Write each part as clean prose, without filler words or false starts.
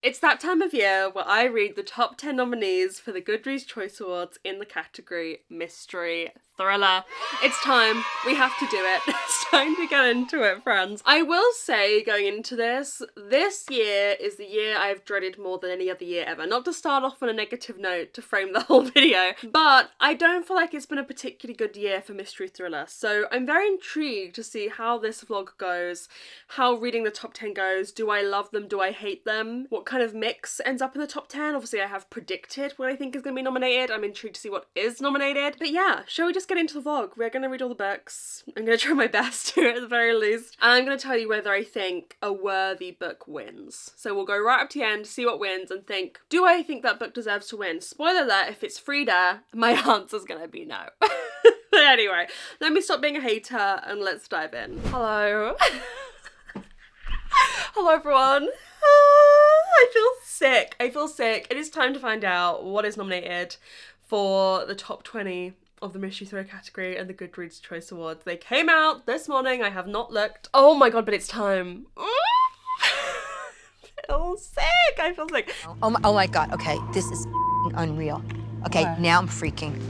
It's that time of year where I read the top 10 nominees for the Goodreads Choice Awards in the category Mystery Thriller. It's time. We have to do it. It's time to get into it, friends. I will say, going into this year is the year I've dreaded more than any other year ever. Not to start off on a negative note to frame the whole video, but I don't feel like it's been a particularly good year for mystery thriller. So I'm very intrigued to see how this vlog goes, how reading the top 10 goes. Do I love them? Do I hate them? What kind of mix ends up in the top 10? Obviously I have predicted what I think is going to be nominated. I'm intrigued to see what is nominated. But yeah, shall we just get into the vlog? We're going to read all the books. I'm going to try my best to at the very least. And I'm going to tell you whether I think a worthy book wins. So we'll go right up to the end, see what wins, and think, do I think that book deserves to win? Spoiler alert, if it's Frida, my answer's going to be no. But anyway, let me stop being a hater and let's dive in. Hello. Hello everyone. I feel sick. I feel sick. It is time to find out what is nominated for the top 20 of the Mystery Thriller category and the Goodreads Choice Awards. They came out this morning. I have not looked. Oh my god, but it's time. I feel sick. I feel sick. Oh my god. Okay, this is unreal. Okay, now I'm freaking.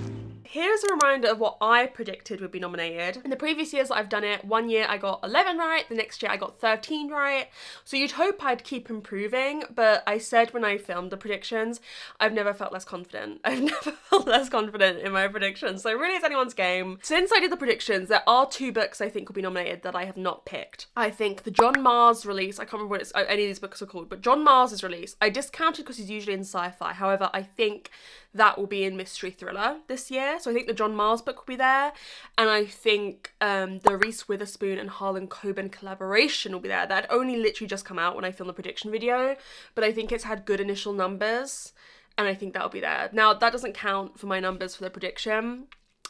Here's a reminder of what I predicted would be nominated. In the previous years that I've done it, one year I got 11 right, the next year I got 13 right. So you'd hope I'd keep improving, but I said when I filmed the predictions, I've never felt less confident. I've never felt less confident in my predictions. So really it's anyone's game. Since I did the predictions, there are two books I think will be nominated that I have not picked. I think the John Mars release, I can't remember what any of these books are called, but John Mars' release, I discounted because he's usually in sci-fi. However, I think that will be in mystery thriller this year. So I think the John Mars book will be there. And I think the Reese Witherspoon and Harlan Coben collaboration will be there. That had only literally just come out when I filmed the prediction video, but I think it's had good initial numbers and I think that'll be there. Now that doesn't count for my numbers for the prediction,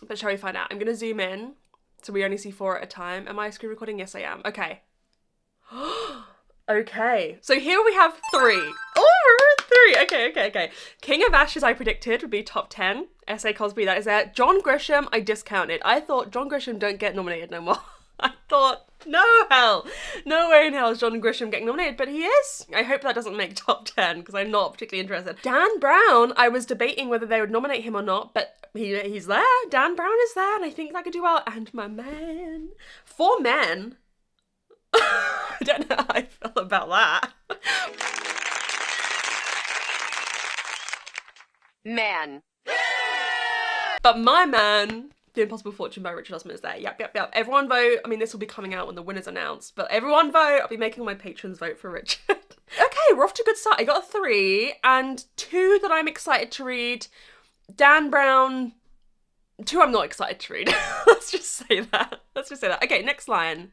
but shall we find out? I'm gonna zoom in so we only see 4 at a time. Am I screen recording? Yes, I am. Okay. Okay, so here we have 3. Oh, 3. Okay. King of Ashes, I predicted, would be top 10. S.A. Cosby, that is there. John Grisham, I discounted. I thought John Grisham don't get nominated no more. I thought, no way in hell is John Grisham getting nominated, but he is. I hope that doesn't make top 10 because I'm not particularly interested. Dan Brown, I was debating whether they would nominate him or not, but he's there. Dan Brown is there, and I think that could do well. And my man, 4 Men. I don't know how I feel about that. Man. But my man, The Impossible Fortune by Richard Osman is there. Yep. Everyone vote. I mean, this will be coming out when the winner's announced, but everyone vote. I'll be making my patrons vote for Richard. Okay, we're off to a good start. I got a 3 and 2 that I'm excited to read. Dan Brown, 2 I'm not excited to read. Let's just say that. Okay, next line.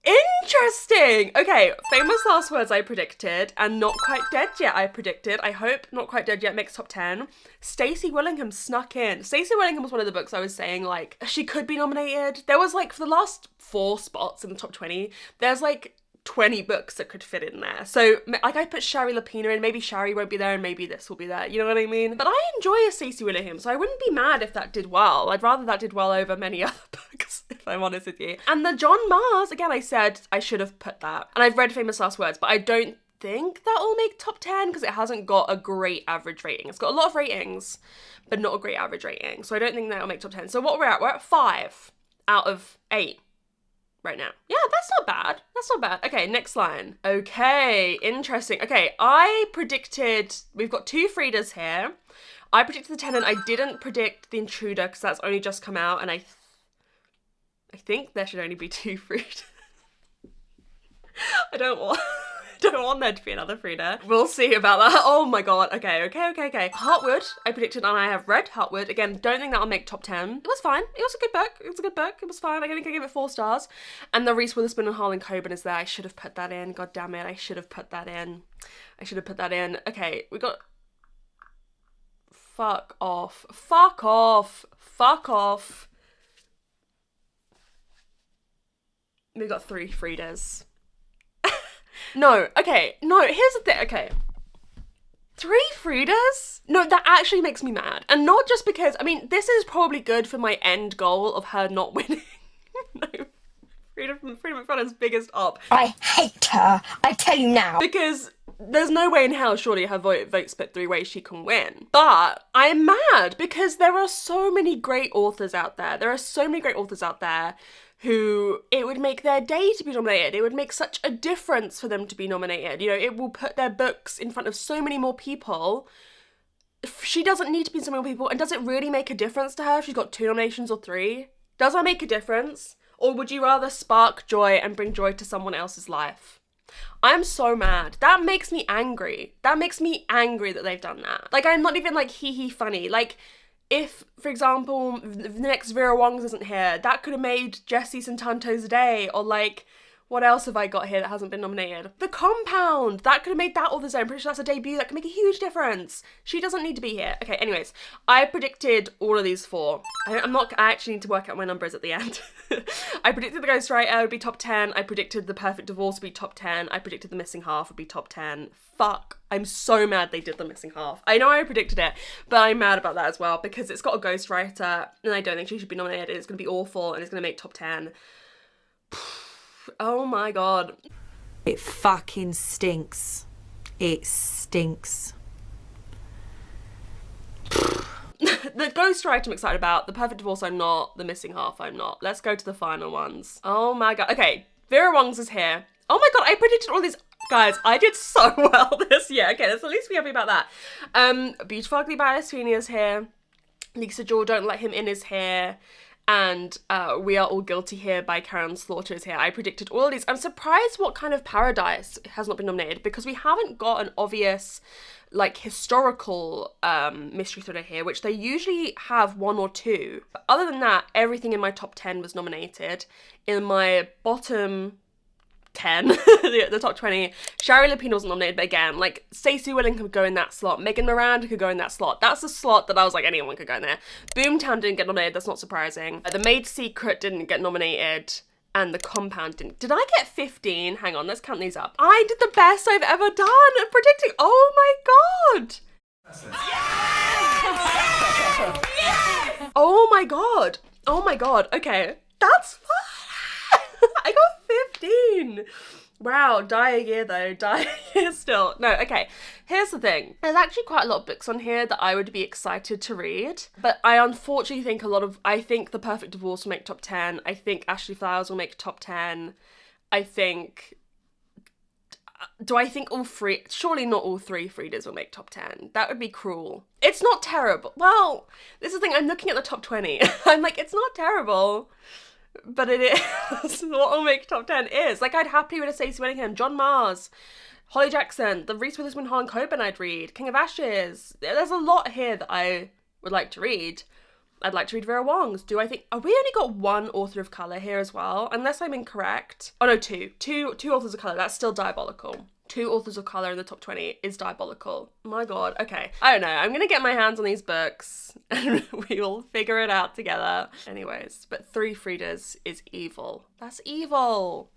Interesting! Okay, Famous Last Words I predicted, and Not Quite Dead Yet I predicted. I hope Not Quite Dead Yet makes top 10. Stacey Willingham snuck in. Stacey Willingham was one of the books I was saying, like, she could be nominated. There was, like, for the last 4 spots in the top 20, there's, like, 20 books that could fit in there. So, like, I put Shari Lapina in. Maybe Shari won't be there and maybe this will be there. You know what I mean? But I enjoy a Stacey Willingham, so I wouldn't be mad if that did well. I'd rather that did well over many other books, if I'm honest with you. And the John Mars, again, I said I should have put that. And I've read Famous Last Words, but I don't think that will make top 10 because it hasn't got a great average rating. It's got a lot of ratings, but not a great average rating. So I don't think that'll make top 10. So what we're at 5 out of 8. Right now. Yeah, that's not bad. Okay, next line. Okay, interesting. Okay, I predicted, we've got 2 Fridas here. I predicted the Tenant. I didn't predict the Intruder because that's only just come out, and I think there should only be 2 Fridas. I don't want there to be another Frida. We'll see about that. Oh my god. Okay. Heartwood, I predicted, and I have read Heartwood. Again, don't think that'll make top 10. It was fine. It was a good book. It was fine. I think I gave it 4 stars. And the Reese Witherspoon and Harlan Coben is there. I should have put that in. God damn it. I should have put that in. Okay, we got... Fuck off. We got 3 Fridas. No, here's the thing, okay. 3 Fridas? No, that actually makes me mad. And not just because, I mean, this is probably good for my end goal of her not winning. No, Frida McFarlane's biggest op. I hate her. I tell you now. Because there's no way in hell, surely her vote split 3 ways, she can win. But I'm mad because there are so many great authors out there. There are so many great authors out there who it would make their day to be nominated. It would make such a difference for them to be nominated. You know, it will put their books in front of so many more people. She doesn't need to be in so many more people. And does it really make a difference to her if she's got 2 nominations or 3? Does that make a difference? Or would you rather spark joy and bring joy to someone else's life? I'm so mad. That makes me angry. That makes me angry that they've done that. Like, I'm not even like hee funny. Like, if, for example, the next Vera Wong's isn't here, that could have made Jessie Santanto's day. Or like, what else have I got here that hasn't been nominated? The Compound! That could have made that author's day. I'm pretty sure that's a debut. That could make a huge difference. She doesn't need to be here. Okay, anyways. I predicted all of these 4. I actually need to work out my numbers at the end. I predicted The Ghostwriter would be top 10. I predicted The Perfect Divorce would be top 10. I predicted The Missing Half would be top 10. Fuck. I'm so mad they did The Missing Half. I know I predicted it, but I'm mad about that as well because it's got a ghostwriter and I don't think she should be nominated. It's going to be awful and it's going to make top 10. Oh my god. It fucking stinks. It stinks. The Ghostwriter I'm excited about. The Perfect Divorce I'm not. The Missing Half I'm not. Let's go to the final ones. Oh my god. Okay, Vera Wong's is here. Oh my god, I predicted all these. Guys, I did so well this year. Okay, let's at least be happy about that. Beautiful Ugly by Alice Sweeney is here. Lisa Joy, Don't Let Him In is here. And We Are All Guilty Here by Karen Slaughter is here. I predicted all of these. I'm surprised What Kind of Paradise has not been nominated because we haven't got an obvious, like, historical mystery thriller here, which they usually have 1 or 2. But other than that, everything in my top 10 was nominated. In my bottom 10, the top 20, Shari Lapine wasn't nominated, but again, like, Stacey Willing could go in that slot, Megan Miranda could go in that slot. That's a slot that I was like, anyone could go in there. Boomtown didn't get nominated, that's not surprising. The Maid's Secret didn't get nominated, and The Compound didn't. Did I get 15? Hang on, let's count these up. I did the best I've ever done at predicting. Oh my god! Yes! Yes! Oh my god! Oh my god, okay. That's fun! I got 15. Wow, dire year though, dire year still. No, okay, here's the thing. There's actually quite a lot of books on here that I would be excited to read, but I unfortunately think I think The Perfect Divorce will make top 10. I think Ashley Flowers will make top 10. Do I think all 3? Surely not all 3 Fridas will make top 10. That would be cruel. It's not terrible. Well, this is the thing, I'm looking at the top 20. I'm like, it's not terrible. But it is. What will make top 10 is. Like, I'd happily read a Stacey Willingham, John Mars, Holly Jackson, the Reese Witherspoon, Harlan Coben I'd read, King of Ashes. There's a lot here that I would like to read. I'd like to read Vera Wong's. We only got 1 author of colour here as well? Unless I'm incorrect. Oh no, 2. Two authors of colour. That's still diabolical. 2 authors of colour in the top 20 is diabolical. My god, okay. I don't know, I'm gonna get my hands on these books and we will figure it out together. Anyways, but 3 Fridas is evil. That's evil.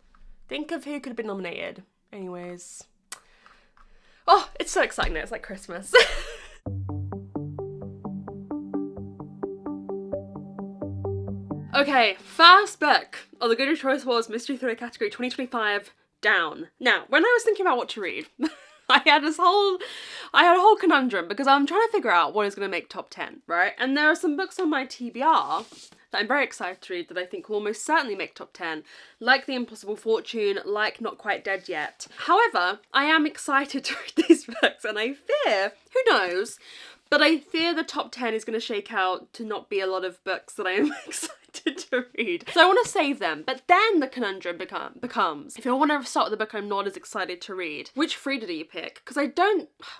Think of who could have been nominated. Anyways. Oh, it's so exciting now, it's like Christmas. Okay, first book of the Goodreads Choice Awards Mystery Thriller category 2025. Down. Now, when I was thinking about what to read, I had a whole conundrum because I'm trying to figure out what is going to make top 10, right? And there are some books on my TBR that I'm very excited to read that I think will almost certainly make top 10, like The Impossible Fortune, like Not Quite Dead Yet. However, I am excited to read these books and I fear, who knows, but I fear the top 10 is going to shake out to not be a lot of books that I am excited to read. So I want to save them, but then the conundrum becomes, if I want to start with the book I'm not as excited to read, which Frida do you pick? Because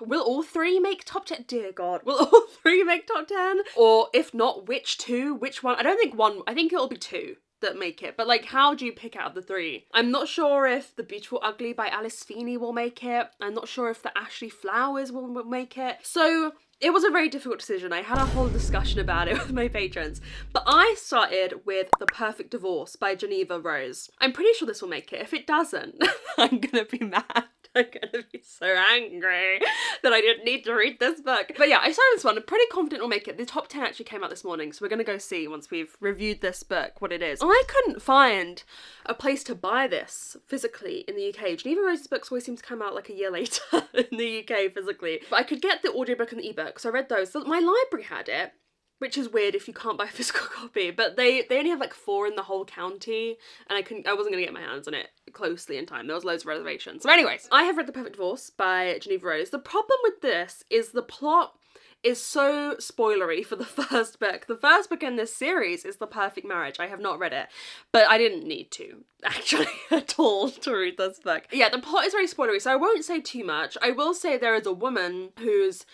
will all 3 make top 10? Dear God, will all 3 make top 10? Or if not, which 2? Which one? I don't think 1, I think it'll be 2 that make it, but like, how do you pick out of the 3? I'm not sure if The Beautiful Ugly by Alice Sweeney will make it. I'm not sure if the Ashley Flowers will make it. So It was a very difficult decision. I had a whole discussion about it with my patrons. But I started with The Perfect Divorce by Geneva Rose. I'm pretty sure this will make it. If it doesn't, I'm gonna be mad. I'm gonna be so angry that I didn't need to read this book. But yeah, I started this one. I'm pretty confident it'll make it. The top 10 actually came out this morning, so we're gonna go see once we've reviewed this book what it is. I couldn't find a place to buy this physically in the UK. Geneva Rose's books always seem to come out like a year later in the UK physically. But I could get the audiobook and the ebook, so I read those. So my library had it, which is weird if you can't buy a physical copy, but they only have like 4 in the whole county, and I wasn't gonna get my hands on it closely in time. There was loads of reservations. So anyways, I have read The Perfect Divorce by Geneva Rose. The problem with this is the plot is so spoilery for the first book. The first book in this series is The Perfect Marriage. I have not read it, but I didn't need to, actually, at all to read this book. Yeah, the plot is very spoilery, so I won't say too much. I will say there is a woman whose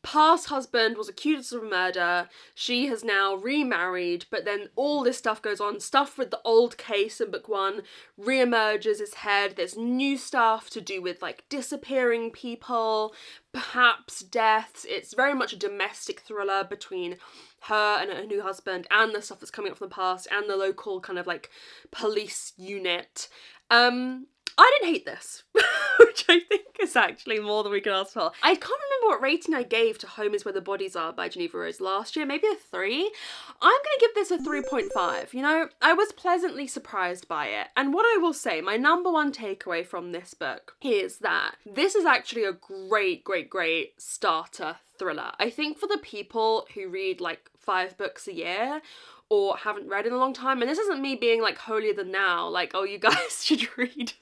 past husband was accused of murder. She has now remarried, but then all this stuff goes on. Stuff with the old case in book 1 reemerges his head. There's new stuff to do with like disappearing people, perhaps deaths. It's very much a domestic thriller between her and her new husband and the stuff that's coming up from the past and the local kind of like police unit. I didn't hate this, which I think is actually more than we can ask for. I can't remember what rating I gave to Home is Where the Bodies Are by Geneva Rose last year, maybe a 3. I'm gonna give this a 3.5. You know, I was pleasantly surprised by it. And what I will say, my number one takeaway from this book is that this is actually a great, great, great starter thriller. I think for the people who read like 5 books a year, or haven't read in a long time, and this isn't me being like holier than now, like, oh, you guys should read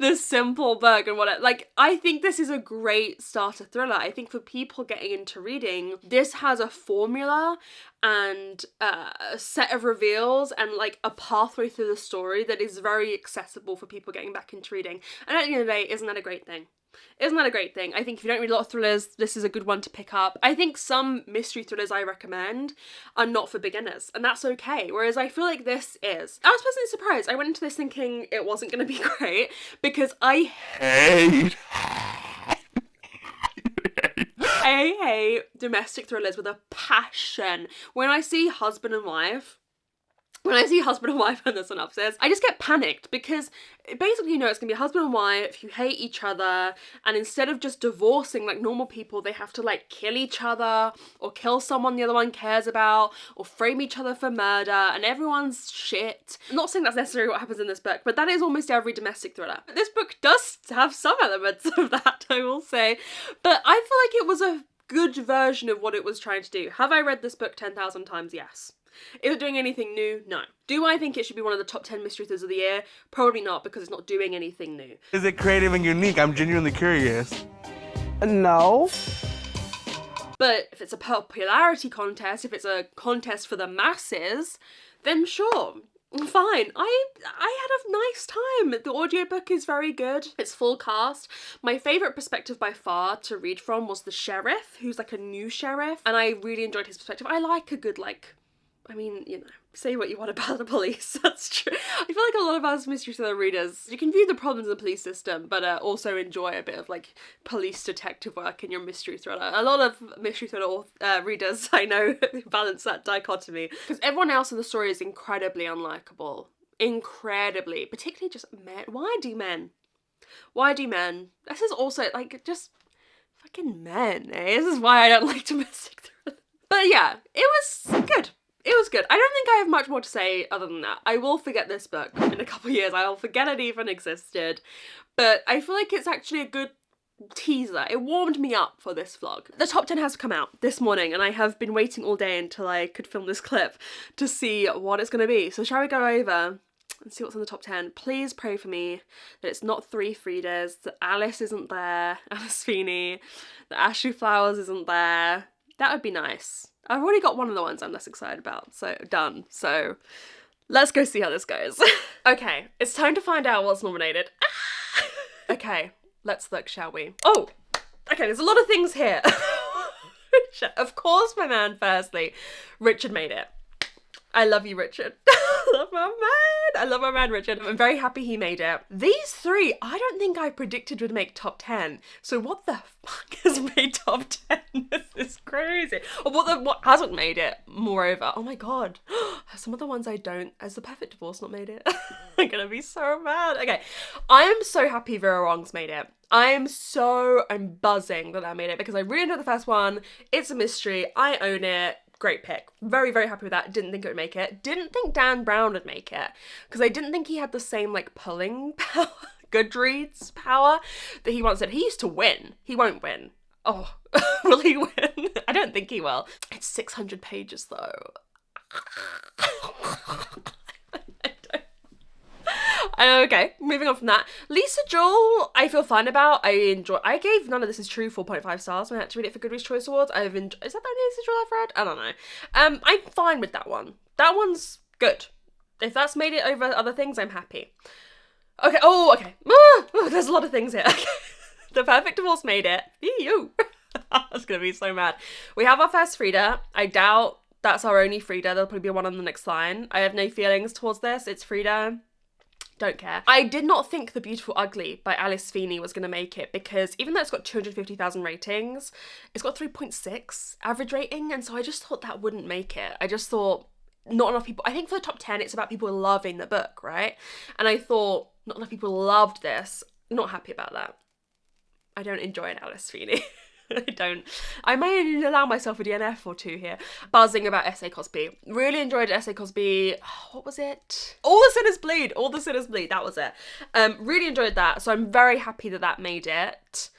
this simple book and whatever. Like, I think this is a great starter thriller. I think for people getting into reading, this has a formula and a set of reveals and like a pathway through the story that is very accessible for people getting back into reading. And at the end of the day, isn't that a great thing? Isn't that a great thing? I think if you don't read a lot of thrillers, this is a good one to pick up. I think some mystery thrillers I recommend are not for beginners, and that's okay. Whereas I feel like this is. I was pleasantly surprised. I went into this thinking it wasn't going to be great because I hate domestic thrillers with a passion. When I see husband and wife on the synopsis, I just get panicked because basically, you know, it's gonna be a husband and wife who hate each other, and instead of just divorcing like normal people, they have to like kill each other or kill someone the other one cares about or frame each other for murder, and everyone's shit. I'm not saying that's necessarily what happens in this book, but that is almost every domestic thriller. This book does have some elements of that, I will say, but I feel like it was a good version of what it was trying to do. Have I read this book 10,000 times? Yes. Is it doing anything new? No. Do I think it should be one of the top 10 mystery thrillers of the year? Probably not, because it's not doing anything new. Is it creative and unique? I'm genuinely curious. No. But if it's a popularity contest, if it's a contest for the masses, then sure. Fine. I had a nice time. The audiobook is very good. It's full cast. My favourite perspective by far to read from was the sheriff, who's like a new sheriff, and I really enjoyed his perspective. I like a good, like, I mean, you know, say what you want about the police, that's true. I feel like a lot of us mystery thriller readers, you can view the problems in the police system, but also enjoy a bit of like police detective work in your mystery thriller. A lot of mystery thriller readers, I know, balance that dichotomy. Because everyone else in the story is incredibly unlikable. Incredibly. Particularly just men. Why do men? Why do men? This is also, like, just fucking men, eh? This is why I don't like domestic thrillers. But yeah, it was good. It was good. I don't think I have much more to say other than that. I will forget this book in a couple of years. I'll forget it even existed. But I feel like it's actually a good teaser. It warmed me up for this vlog. The top 10 has come out this morning, and I have been waiting all day until I could film this clip to see what it's going to be. So shall we go over and see what's in the top 10? Please pray for me that it's not 3 Fridas, that Alice isn't there, Alice Feeney, that Ashley Flowers isn't there. That would be nice. I've already got one of the ones I'm less excited about, so done. So let's go see how this goes. Okay, it's time to find out what's nominated. Okay, let's look, shall we? Oh, okay, there's a lot of things here. Of course, my man, firstly, Richard made it. I love you, Richard. I love my man. I love my man, Richard. I'm very happy he made it. These 3, I don't think I predicted would make top 10. So what the fuck has made top 10? This is crazy. What hasn't made it, moreover. Oh my god. Some of the ones I don't, has The Perfect Divorce not made it? I'm gonna be so mad. Okay. I am so happy Vera Wong's made it. I'm buzzing that made it because I really enjoyed the first one. It's a mystery. I own it. Great pick. Very, very happy with that. Didn't think it would make it. Didn't think Dan Brown would make it because I didn't think he had the same like pulling power, Goodreads power that he once said. He used to win. He won't win. Oh, will he win? I don't think he will. It's 600 pages though. Okay, moving on from that. Lisa Joel, I feel fine about. I gave None of This Is True 4.5 stars when I had to read it for Goodreads Choice Awards. Is that the only Lisa Joel I've read? I don't know. I'm fine with that one. That one's good. If that's made it over other things, I'm happy. Okay, okay. There's a lot of things here. Okay. The Perfect Divorce made it. Ew. I was gonna be so mad. We have our first Frida. I doubt that's our only Frida. There'll probably be one on the next line. I have no feelings towards this. It's Frida. Don't care. I did not think The Beautiful Ugly by Alice Feeney was going to make it because even though it's got 250,000 ratings, it's got 3.6 average rating, and so I just thought that wouldn't make it. I just thought not enough people, I think for the top 10 it's about people loving the book, right? And I thought not enough people loved this. Not happy about that. I don't enjoy an Alice Feeney. I may allow myself a DNF or two here. Buzzing about S.A. Cosby. Really enjoyed S.A. Cosby. What was it? All the Sinners Bleed. All the Sinners Bleed. That was it. Really enjoyed that. So I'm very happy that made it.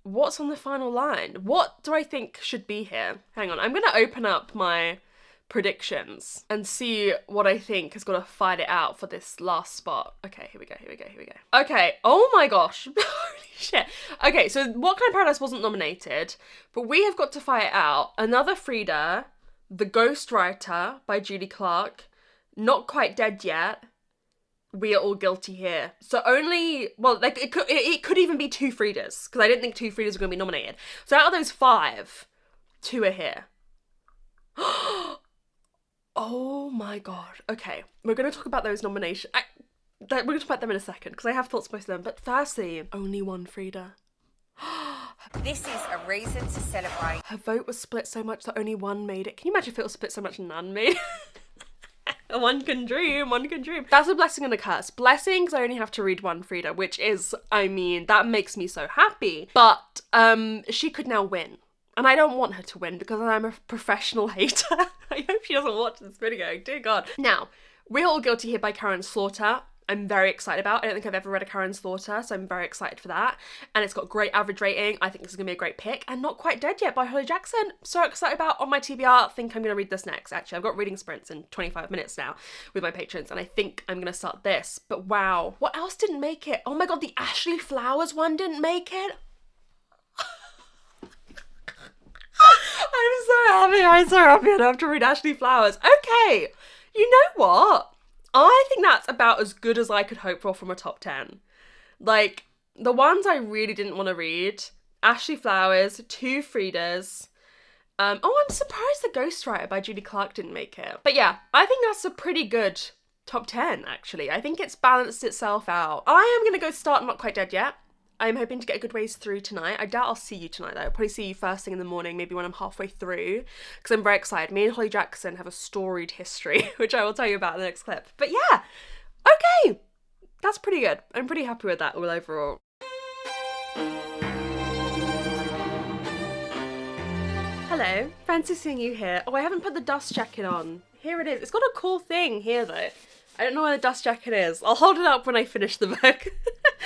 What's on the final line? What do I think should be here? Hang on. I'm going to open up my predictions and see what I think has got to fight it out for this last spot. Okay, here we go. Okay, oh my gosh. Holy shit. Okay, so What Kind of Paradise wasn't nominated, but we have got to fight it out. Another Frida, The Ghostwriter by Julie Clark, Not Quite Dead Yet, We Are All Guilty Here. So only, well, like it could even be two Fridas, because I didn't think two Fridas were going to be nominated. So out of those 5, 2 are here. Oh my god. Okay, we're going to talk about those nominations. We're going to talk about them in a second, because I have thoughts most of them. But firstly, only one Frida. This is a reason to celebrate. Her vote was split so much that only one made it. Can you imagine if it was split so much and none made it? One can dream. That's a blessing and a curse. Blessings, I only have to read one Frida, which is, I mean, that makes me so happy. But she could now win. And I don't want her to win because I'm a professional hater. I hope she doesn't watch this video, dear God. Now, We're All Guilty Here by Karen Slaughter. I'm very excited about. I don't think I've ever read a Karen Slaughter, so I'm very excited for that. And it's got great average rating. I think this is going to be a great pick. And Not Quite Dead Yet by Holly Jackson. So excited about. On my TBR, think I'm going to read this next, actually. I've got reading sprints in 25 minutes now with my patrons, and I think I'm going to start this. But wow. What else didn't make it? Oh my god, the Ashley Flowers one didn't make it. I'm so happy I don't have to read Ashley Flowers. Okay, you know what? I think that's about as good as I could hope for from a top 10. Like, the ones I really didn't want to read, Ashley Flowers, 2 Fridas. I'm surprised The Ghostwriter by Julie Clark didn't make it. But yeah, I think that's a pretty good top 10, actually. I think it's balanced itself out. I am going to go start Not Quite Dead Yet. I'm hoping to get a good ways through tonight. I doubt I'll see you tonight though. I'll probably see you first thing in the morning, maybe when I'm halfway through, because I'm very excited. Me and Holly Jackson have a storied history, which I will tell you about in the next clip. But yeah, okay, that's pretty good. I'm pretty happy with that all overall. Hello, fancy seeing you here. Oh, I haven't put the dust jacket on. Here it is. It's got a cool thing here though. I don't know where the dust jacket is. I'll hold it up when I finish the book.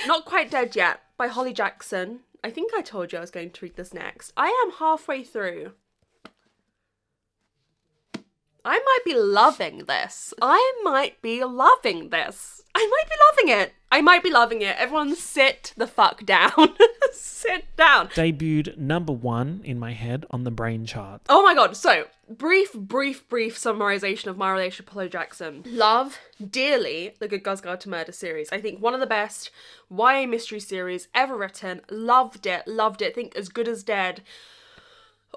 Not Quite Dead Yet by Holly Jackson. I think I told you I was going to read this next. I am halfway through. I might be loving this. I might be loving it. Everyone sit the fuck down. Sit down. Debuted #1 in my head on the brain chart. Oh my god, so brief summarization of my relationship with Holly Jackson. Love dearly the Good Girls Guide to Murder series. I think one of the best YA mystery series ever written. Loved it. Think As Good as Dead.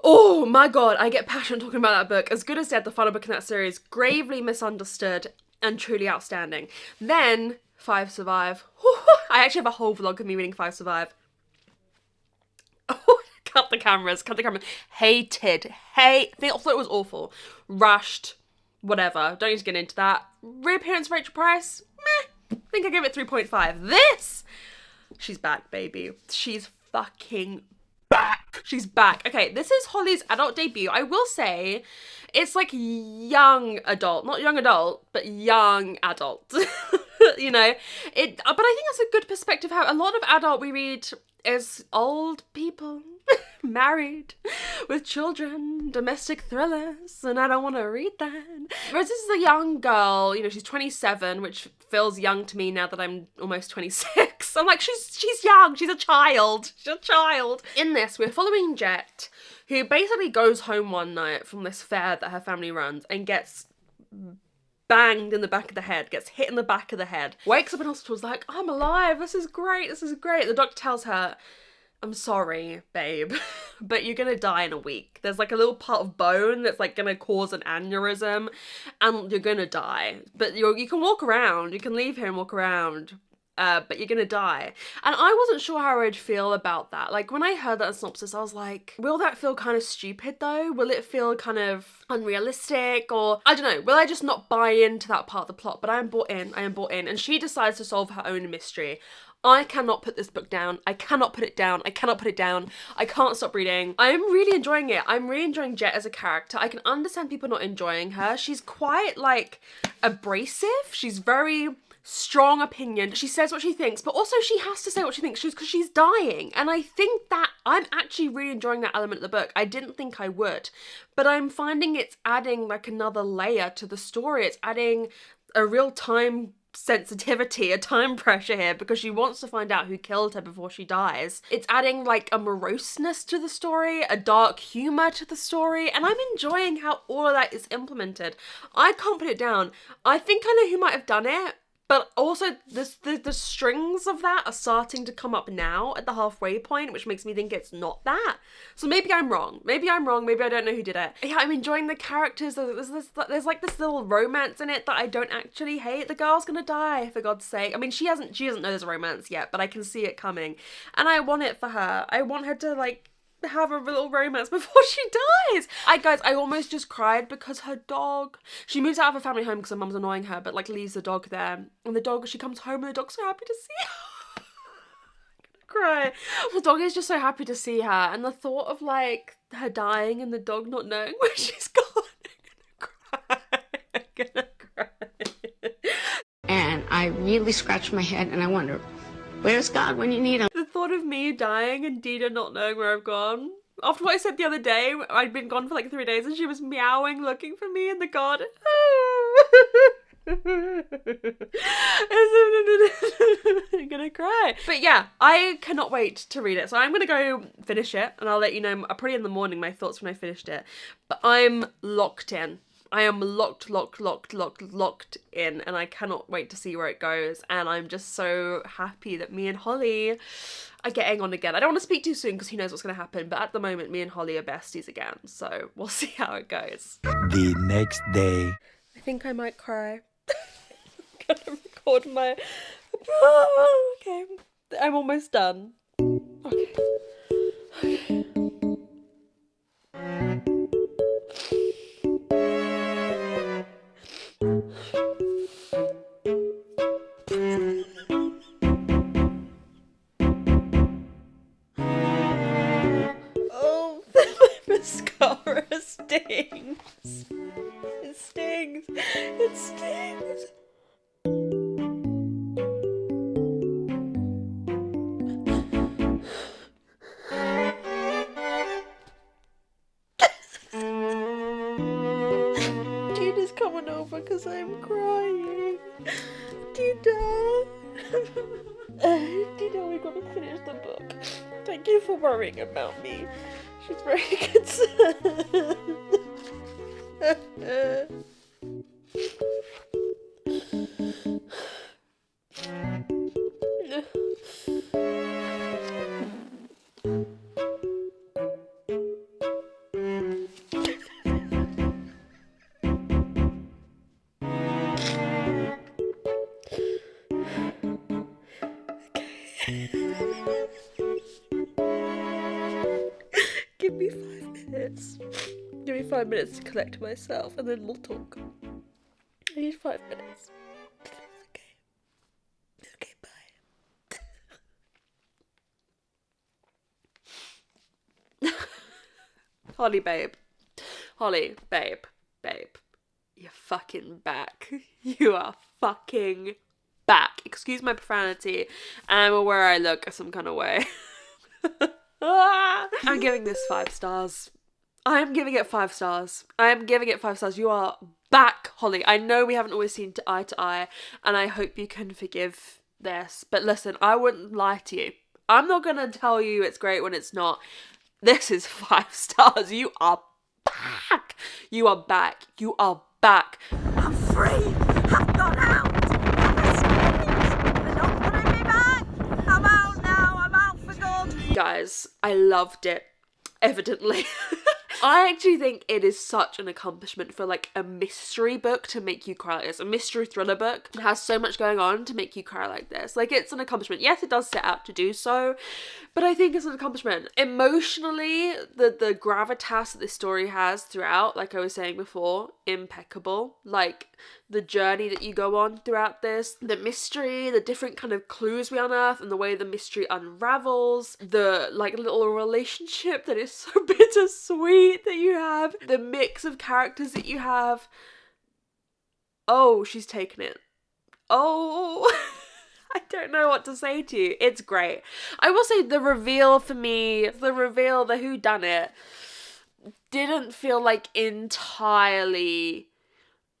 Oh my god, I get passionate talking about that book. As Good as Dead, the final book in that series. Gravely misunderstood and truly outstanding. Then 5 Survive. I actually have a whole vlog of me reading 5 Survive. Oh, Cut the cameras. Hated. I thought it was awful. Rushed. Whatever. Don't need to get into that. Reappearance of Rachel Price? Meh. I think I gave it 3.5. This! She's back, baby. She's fucking back. She's back. Okay, this is Holly's adult debut. I will say, it's like young adult. Not young adult, but young adult. You know? But I think that's a good perspective. How a lot of adult we read is old people. Married with children, domestic thrillers, and I don't want to read that. Whereas this is a young girl, you know, she's 27, which feels young to me now that I'm almost 26. I'm like, she's young, she's a child. In this, we're following Jet, who basically goes home one night from this fair that her family runs and gets banged in the back of the head, gets hit in the back of the head, wakes up in hospital, is like, I'm alive, this is great. The doctor tells her, I'm sorry, babe, but you're gonna die in a week. There's like a little part of bone that's like gonna cause an aneurysm and you're gonna die. But you can walk around, you can leave here and walk around, but you're gonna die. And I wasn't sure how I'd feel about that. Like when I heard that synopsis, I was like, will that feel kind of stupid though? Will it feel kind of unrealistic? Or I don't know, will I just not buy into that part of the plot? But I am bought in. And she decides to solve her own mystery. I cannot put this book down. I cannot put it down. I can't stop reading. I am really enjoying it. I'm really enjoying Jet as a character. I can understand people not enjoying her. She's quite like abrasive. She's very strong opinion. She says what she thinks, but also she has to say what she thinks because she's dying. And I think that I'm actually really enjoying that element of the book. I didn't think I would, but I'm finding it's adding like another layer to the story. It's adding a real time sensitivity, a time pressure here because she wants to find out who killed her before she dies. It's adding like a moroseness to the story, a dark humor to the story, and I'm enjoying how all of that is implemented. I can't put it down. I think I know who might have done it, but also the strings of that are starting to come up now at the halfway point, which makes me think it's not that. So maybe I'm wrong. Maybe I don't know who did it. Yeah, I'm enjoying the characters. There's like this little romance in it that I don't actually hate. The girl's gonna die, for God's sake. I mean, she doesn't know there's a romance yet, but I can see it coming. And I want it for her. I want her to like have a little romance before she dies. I almost just cried because her dog, she moves out of her family home because her mum's annoying her, but like leaves the dog there, and the dog, she comes home and the dog's so happy to see her. I'm gonna cry. The dog is just so happy to see her, and the thought of like her dying and the dog not knowing where she's gone, I'm gonna cry. And I really scratch my head and I wonder, where's God when you need him? The thought of me dying and Dina not knowing where I've gone. After what I said the other day, I'd been gone for like 3 days and she was meowing looking for me in the garden. I'm gonna cry. But yeah, I cannot wait to read it. So I'm gonna go finish it and I'll let you know probably in the morning my thoughts when I finished it. But I'm locked in. I am locked in, and I cannot wait to see where it goes. And I'm just so happy that me and Holly are getting on again. I don't want to speak too soon because who knows what's going to happen. But at the moment, me and Holly are besties again. So we'll see how it goes. The next day. I think I might cry. I'm going to record my... Oh, okay. I'm almost done. Okay. Oh, my mascara stings. It stings. It stings. Dina's coming over because I'm crying. Dina. Dina, we're going to finish the book. Thank you for worrying about me. She's very concerned. minutes. Give me 5 minutes to collect myself and then we'll talk. I need 5 minutes. Okay. Okay, bye. Holly, babe. Holly, babe. You're fucking back. You are fucking back. Excuse my profanity. I'm aware I look some kind of way. I'm giving this 5 stars. I am giving it 5 stars. You are back, Holly. I know we haven't always seen eye to eye, and I hope you can forgive this. But listen, I wouldn't lie to you. I'm not gonna tell you it's great when it's not. This is 5 stars. You are back. You are back. You are back. I'm free. I've got out. I'm escaped. They're not putting me back. I'm out now. I'm out for good. Guys, I loved it. Evidently. I actually think it is such an accomplishment for like a mystery book to make you cry like this. A mystery thriller book. It has so much going on to make you cry like this. Like, it's an accomplishment. Yes, it does set out to do so, but I think it's an accomplishment. Emotionally, the gravitas that this story has throughout, like I was saying before, impeccable. Like, the journey that you go on throughout this, the mystery, the different kind of clues we unearth, and the way the mystery unravels, the like little relationship that is so bittersweet that you have, the mix of characters that you have. Oh, she's taken it. Oh, I don't know what to say to you. It's great. I will say the reveal for me, the whodunit, didn't feel like entirely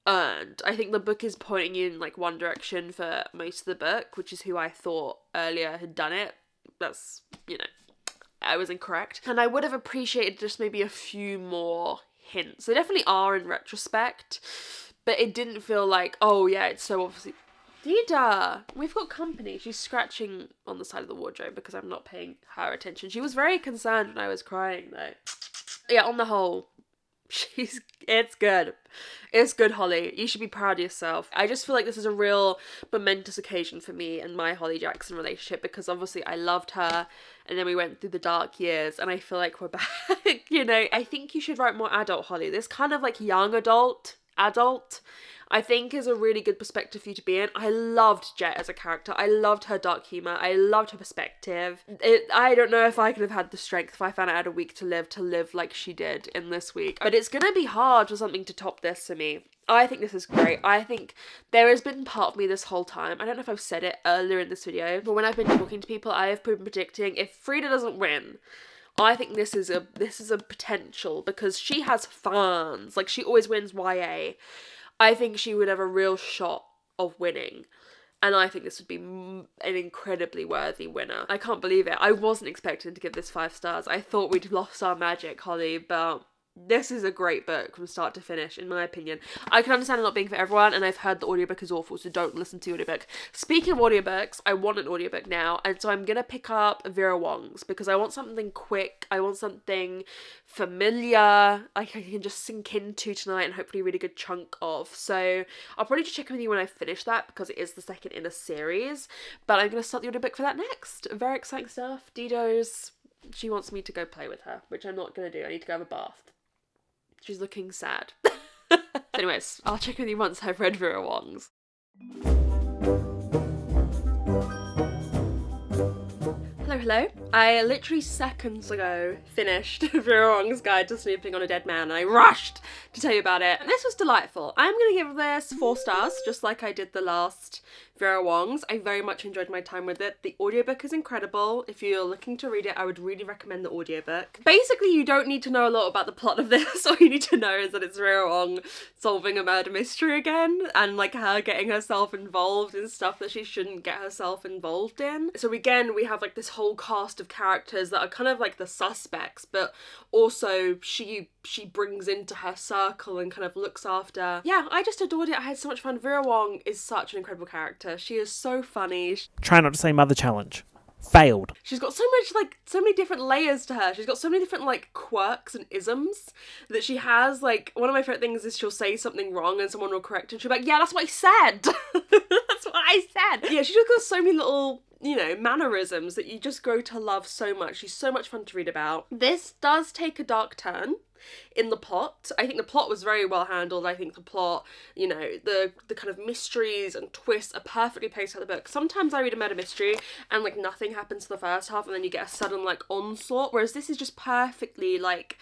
earned. I think the book is pointing you in like one direction for most of the book, which is who I thought earlier had done it. That's, you know, I was incorrect. And I would have appreciated just maybe a few more hints. They definitely are in retrospect, but it didn't feel like, oh yeah, it's so obviously... Dida, we've got company. She's scratching on the side of the wardrobe because I'm not paying her attention. She was very concerned when I was crying though. Yeah, on the whole, it's good. It's good, Holly. You should be proud of yourself. I just feel like this is a real momentous occasion for me and my Holly Jackson relationship, because obviously I loved her and then we went through the dark years and I feel like we're back. You know, I think you should write more adult Holly. This kind of like young adult, I think is a really good perspective for you to be in. I loved Jet as a character. I loved her dark humour. I loved her perspective. I don't know if I could have had the strength if I found I had a week to live like she did in this week. But it's gonna be hard for something to top this for me. I think this is great. I think there has been part of me this whole time, I don't know if I've said it earlier in this video, but when I've been talking to people, I have been predicting if Frida doesn't win, I think this is a potential, because she has fans. Like, she always wins YA. I think she would have a real shot of winning. And I think this would be an incredibly worthy winner. I can't believe it. I wasn't expecting to give this 5 stars. I thought we'd lost our magic, Holly, but this is a great book from start to finish, in my opinion. I can understand it not being for everyone, and I've heard the audiobook is awful, so don't listen to the audiobook. Speaking of audiobooks, I want an audiobook now, and so I'm gonna pick up Vera Wong's, because I want something quick, I want something familiar, like I can just sink into tonight and hopefully read a good chunk of. So I'll probably just check in with you when I finish that, because it is the second in a series, but I'm gonna start the audiobook for that next. Very exciting stuff. Dido's, she wants me to go play with her, which I'm not gonna do. I need to go have a bath. She's looking sad. Anyways, I'll check with you once I've read Vera Wong's. Hello. I literally seconds ago finished Vera Wong's Guide to Snooping on a Dead Man, and I rushed to tell you about it. And this was delightful. I'm going to give this 4 stars, just like I did the last Vera Wong's. I very much enjoyed my time with it. The audiobook is incredible. If you're looking to read it, I would really recommend the audiobook. Basically, you don't need to know a lot about the plot of this. All you need to know is that it's Vera Wong solving a murder mystery again, and like her getting herself involved in stuff that she shouldn't get herself involved in. So again, we have like this whole cast of characters that are kind of like the suspects, but also she brings into her circle and kind of looks after. Yeah, I just adored it. I had so much fun. Vera Wong is such an incredible character. She is so funny. Try not to say mother challenge. Failed. She's got so many different layers to her. She's got so many different like quirks and isms that she has. Like, one of my favorite things is she'll say something wrong and someone will correct her and she'll be like, yeah, that's what I said. That's what I said. Yeah, she's just got so many little, you know, mannerisms that you just grow to love so much. She's so much fun to read about. This does take a dark turn. in the plot. I think the plot was very well handled. I think the plot, you know, the kind of mysteries and twists are perfectly placed out the book. Sometimes I read a murder mystery and like nothing happens to the first half and then you get a sudden like onslaught, whereas this is just perfectly like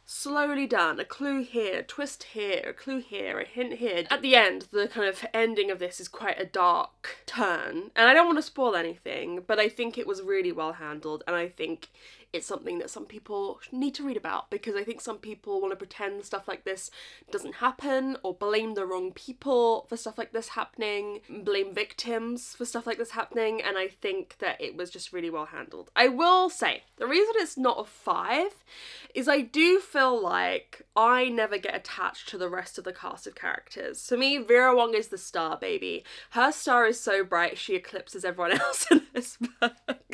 slowly done. A clue here, a twist here, a clue here, a hint here. At the end, the kind of ending of this is quite a dark turn. And I don't want to spoil anything, but I think it was really well handled, and I think it's something that some people need to read about, because I think some people want to pretend stuff like this doesn't happen, or blame the wrong people for stuff like this happening, blame victims for stuff like this happening, and I think that it was just really well handled. I will say, the reason it's not a 5 is I do feel like I never get attached to the rest of the cast of characters. To me, Vera Wong is the star, baby. Her star is so bright, she eclipses everyone else in this book.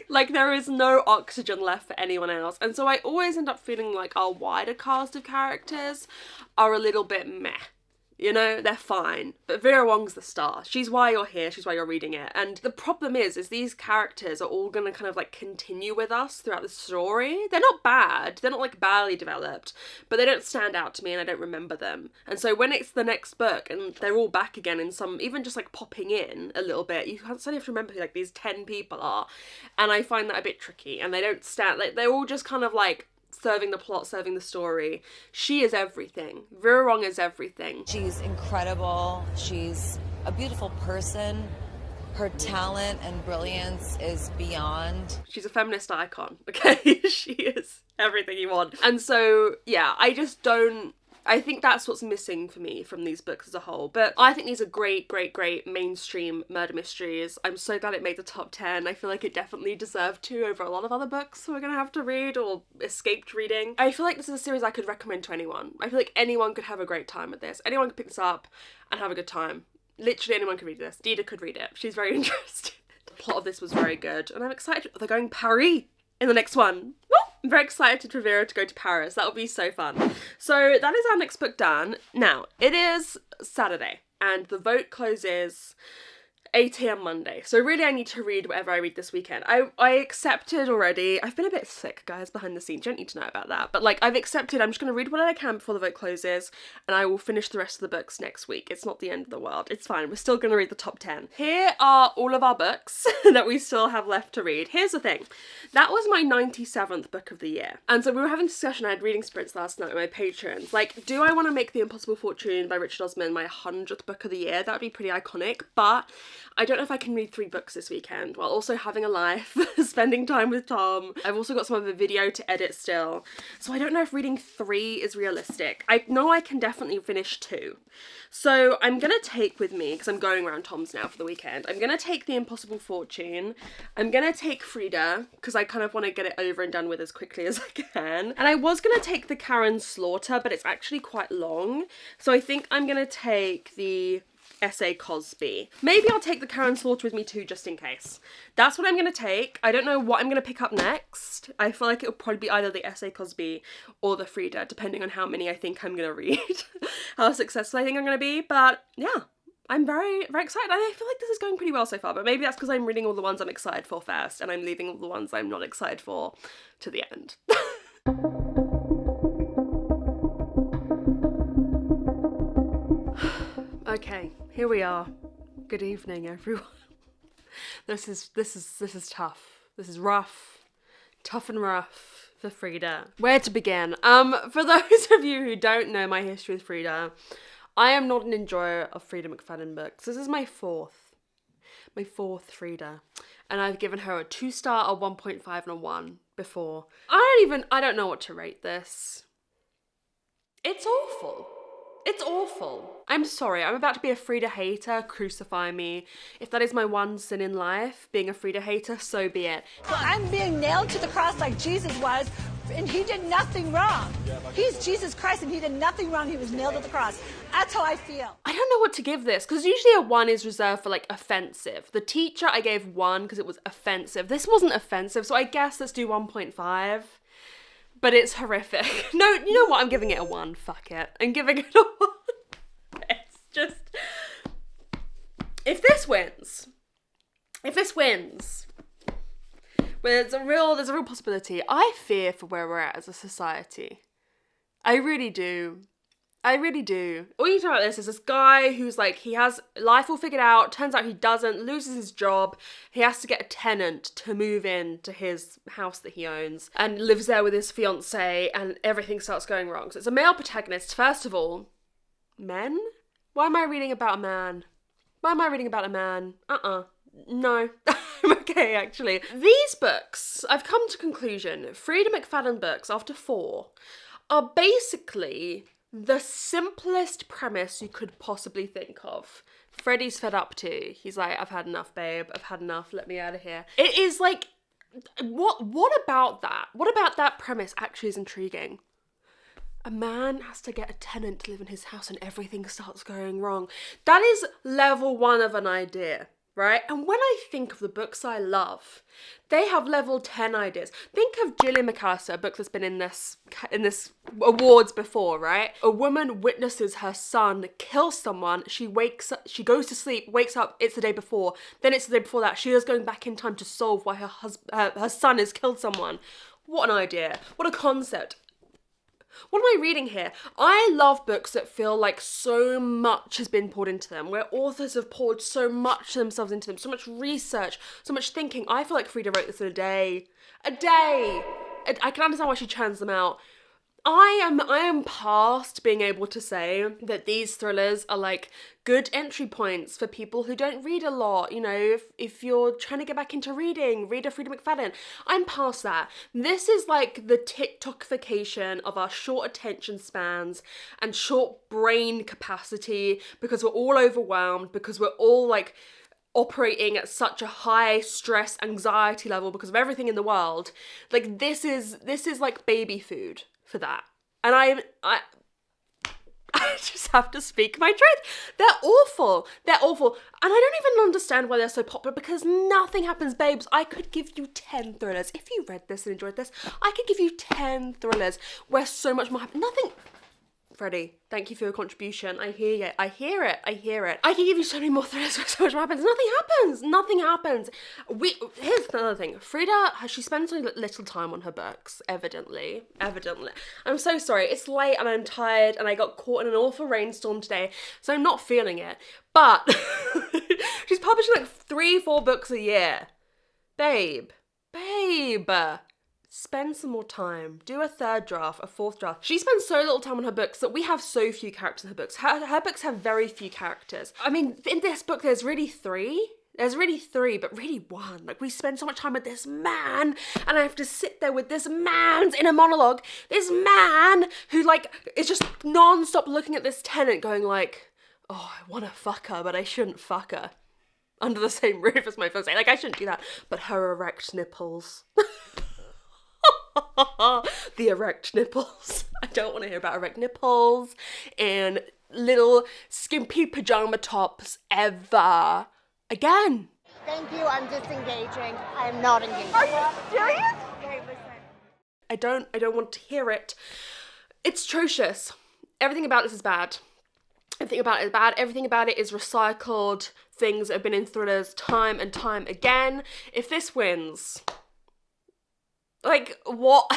Like, there is no oxygen left for anyone else. And so I always end up feeling like our wider cast of characters are a little bit meh. You know, they're fine. But Vera Wong's the star. She's why you're here. She's why you're reading it. And the problem is these characters are all going to kind of like continue with us throughout the story. They're not bad. They're not like badly developed, but they don't stand out to me and I don't remember them. And so when it's the next book and they're all back again in some, even just like popping in a little bit, you suddenly have to remember who like these 10 people are. And I find that a bit tricky, and they don't stand, like they're all just kind of like serving the plot, serving the story. She is everything. Vera Wong is everything. She's incredible. She's a beautiful person. Her talent and brilliance is beyond. She's a feminist icon, okay? She is everything you want. And so, yeah, I think that's what's missing for me from these books as a whole. But I think these are great, great, great mainstream murder mysteries. I'm so glad it made the top 10. I feel like it definitely deserved to over a lot of other books we're gonna have to read or escaped reading. I feel like this is a series I could recommend to anyone. I feel like anyone could have a great time with this. Anyone could pick this up and have a good time. Literally anyone could read this. Dida could read it. She's very interested. The plot of this was very good, and I'm excited. They're going Paris in the next one. Woo! I'm very excited for Vera to go to Paris. That'll be so fun. So that is our next book done. Now, it is Saturday, and the vote closes 8 AM Monday. So really I need to read whatever I read this weekend. I accepted already. I've been a bit sick, guys, behind the scenes. You don't need to know about that. But like, I've accepted, I'm just going to read what I can before the vote closes, and I will finish the rest of the books next week. It's not the end of the world. It's fine. We're still going to read the top 10. Here are all of our books that we still have left to read. Here's the thing. That was my 97th book of the year. And so we were having a discussion. I had reading sprints last night with my patrons. Like, do I want to make The Impossible Fortune by Richard Osman my 100th book of the year? That would be pretty iconic. But I don't know if I can read 3 books this weekend while also having a life, spending time with Tom. I've also got some of the video to edit still. So I don't know if reading 3 is realistic. I know I can definitely finish 2. So I'm going to take with me, because I'm going around Tom's now for the weekend, I'm going to take The Impossible Fortune. I'm going to take Frida, because I kind of want to get it over and done with as quickly as I can. And I was going to take the Karen Slaughter, but it's actually quite long. So I think I'm going to take the S.A. Cosby. Maybe I'll take the Karen Slaughter with me too, just in case. That's what I'm going to take. I don't know what I'm going to pick up next. I feel like it'll probably be either the S.A. Cosby or the Frida, depending on how many I think I'm going to read. How successful I think I'm going to be. But yeah, I'm very, very excited. I feel like this is going pretty well so far, but maybe that's because I'm reading all the ones I'm excited for first, and I'm leaving all the ones I'm not excited for to the end. Okay, here we are. Good evening, everyone. This is tough. This is rough. Tough and rough for Frida. Where to begin? For those of you who don't know my history with Frida, I am not an enjoyer of Frida McFadden books. This is my fourth Frida. And I've given her a 2-star, a 1.5 and a 1 before. I don't know what to rate this. It's awful. It's awful. I'm sorry, I'm about to be a Frida hater, crucify me. If that is my one sin in life, being a Frida hater, so be it. Well, I'm being nailed to the cross like Jesus was, and he did nothing wrong. He's Jesus Christ, and he did nothing wrong. He was nailed to the cross. That's how I feel. I don't know what to give this, because usually a 1 is reserved for, like, offensive. The Teacher, I gave 1 because it was offensive. This wasn't offensive, so I guess let's do 1.5. But it's horrific. No, you know what? I'm giving it a 1. Fuck it. I'm giving it a 1. It's just... If this wins, well, there's a real possibility. I fear for where we're at as a society. I really do. I really do. All you know about this is this guy who's like, he has life all figured out, turns out he doesn't, loses his job, he has to get a tenant to move in to his house that he owns, and lives there with his fiancée, and everything starts going wrong. So it's a male protagonist, first of all. Men? Why am I reading about a man? Why am I reading about a man? No. I'm okay, actually. These books, I've come to conclusion, Frida McFadden books, after 4, are basically the simplest premise you could possibly think of. Freddie's fed up too. He's like, I've had enough, babe. I've had enough. Let me out of here. It is like, what about that? What about that premise actually is intriguing? A man has to get a tenant to live in his house and everything starts going wrong. That is level 1 of an idea, right? And when I think of the books I love, they have level 10 ideas. Think of Gillian McAllister, a book that's been in this awards before, right? A woman witnesses her son kill someone. She wakes up, she goes to sleep, wakes up, it's the day before. Then it's the day before that. She is going back in time to solve why her son has killed someone. What an idea. What a concept. What am I reading here? I love books that feel like so much has been poured into them, where authors have poured so much themselves into them, so much research, so much thinking. I feel like Frida wrote this in a day. A day! I can understand why she churns them out. I am past being able to say that these thrillers are like good entry points for people who don't read a lot. You know, if you're trying to get back into reading, read a Frida McFadden. I'm past that. This is like the TikTokification of our short attention spans and short brain capacity because we're all overwhelmed, because we're all like operating at such a high stress anxiety level because of everything in the world. Like this is like baby food for that. And I just have to speak my truth. They're awful. They're awful. And I don't even understand why they're so popular, because nothing happens, babes. I could give you 10 thrillers. If you read this and enjoyed this, I could give you 10 thrillers where so much more happens. Nothing. Freddie, thank you for your contribution. I hear it. I hear it. I hear it. I can give you so many more thrillers where so much more happens. Nothing happens. Nothing happens. Here's another thing. Frida, she spends so little time on her books, evidently. I'm so sorry. It's late and I'm tired and I got caught in an awful rainstorm today, so I'm not feeling it. But she's publishing like 3-4 books a year. Babe. Spend some more time. Do a 3rd draft, a 4th draft. She spends so little time on her books that we have so few characters in her books. Her books have very few characters. I mean, in this book, there's really 3. There's really 3, but really 1. Like, we spend so much time with this man, and I have to sit there with this man's inner monologue. This man who, like, is just non-stop looking at this tenant going like, oh, I want to fuck her, but I shouldn't fuck her under the same roof as my fiancé. Like, I shouldn't do that. But her erect nipples. The erect nipples. I don't want to hear about erect nipples and little skimpy pajama tops ever again. Thank you, I'm disengaging. I'm not engaging. Are you serious? Okay, listen. I don't want to hear it. It's atrocious. Everything about this is bad. Everything about it is bad. Everything about it is recycled things that have been in thrillers time and time again. If this wins, like, what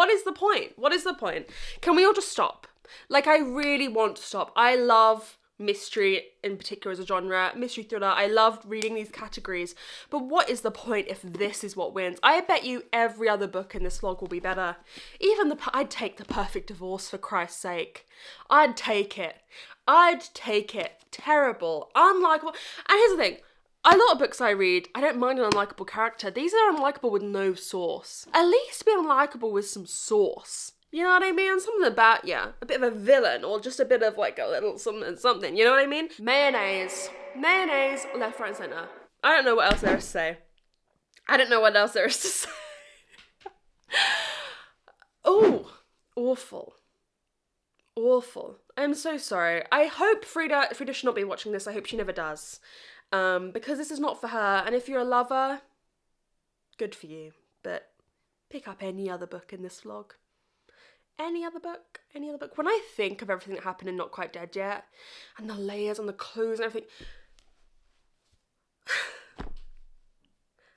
is the point? What is the point? Can we all just stop? Like, I really want to stop. I love mystery in particular as a genre, mystery thriller. I loved reading these categories. But what is the point if this is what wins? I bet you every other book in this log will be better. Even I'd take The Perfect Divorce, for Christ's sake. I'd take it. Terrible. Unlikable. And here's the thing. A lot of books I read, I don't mind an unlikable character. These are unlikable with no source. At least be unlikable with some source. You know what I mean? Something about you. A bit of a villain, or just a bit of like a little something. You know what I mean? Mayonnaise, left, right, and centre. I don't know what else there is to say. Oh, awful. I'm so sorry. I hope Frida should not be watching this. I hope she never does. Because this is not for her, and if you're a lover, good for you, but pick up any other book in this vlog. Any other book. When I think of everything that happened in Not Quite Dead Yet, and the layers and the clues and everything,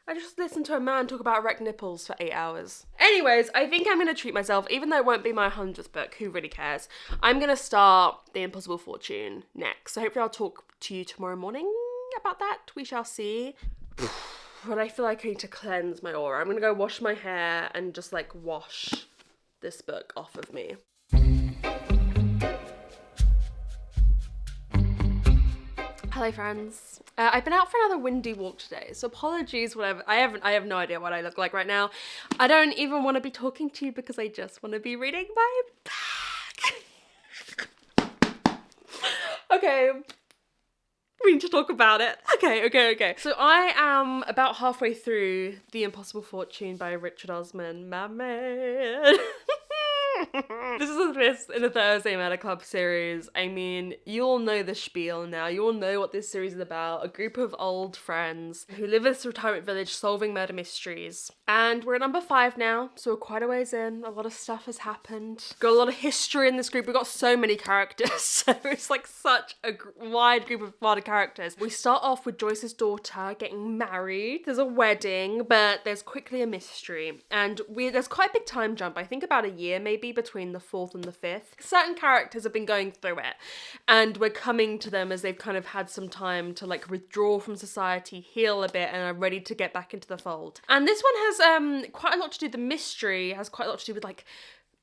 I just listened to a man talk about erect nipples for 8 hours. Anyways, I think I'm going to treat myself, even though it won't be my 100th book, who really cares? I'm going to start The Impossible Fortune next. So hopefully I'll talk to you tomorrow morning about that. We shall see. But I feel like I need to cleanse my aura. I'm going to go wash my hair and just like wash this book off of me. Hello friends. I've been out for another windy walk today, so apologies whatever. I have no idea what I look like right now. I don't even want to be talking to you because I just want to be reading my book. Okay. We need to talk about it. Okay. So I am about halfway through The Impossible Fortune by Richard Osman, my man. This is a twist in the Thursday Murder Club series. I mean, you all know the spiel now. You all know what this series is about. A group of old friends who live in this retirement village solving murder mysteries. And we're at number 5 now, so we're quite a ways in. A lot of stuff has happened. Got a lot of history in this group. We've got so many characters, so it's like such a wide group of characters. We start off with Joyce's daughter getting married. There's a wedding, but there's quickly a mystery. And there's quite a big time jump. I think about a year maybe between the 4th and the 5th. Certain characters have been going through it, and we're coming to them as they've kind of had some time to like withdraw from society, heal a bit, and are ready to get back into the fold. And this one has quite a lot to do, the mystery has quite a lot to do with like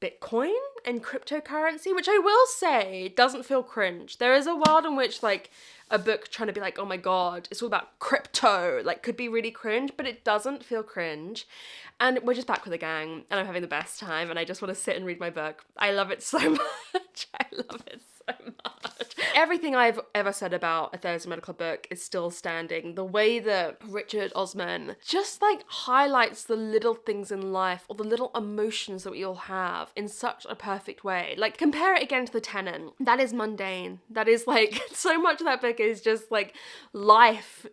Bitcoin and cryptocurrency, which I will say doesn't feel cringe. There is a world in which like a book trying to be like, oh my god, it's all about crypto, like could be really cringe, but it doesn't feel cringe. And we're just back with a gang and I'm having the best time and I just want to sit and read my book. I love it so much. I love it so much. Everything I've ever said about a Thursday Murder Club book is still standing. The way that Richard Osman just like highlights the little things in life or the little emotions that we all have in such a perfect way. Like compare it again to The Tenant. That is mundane. That is like so much of that book is just like life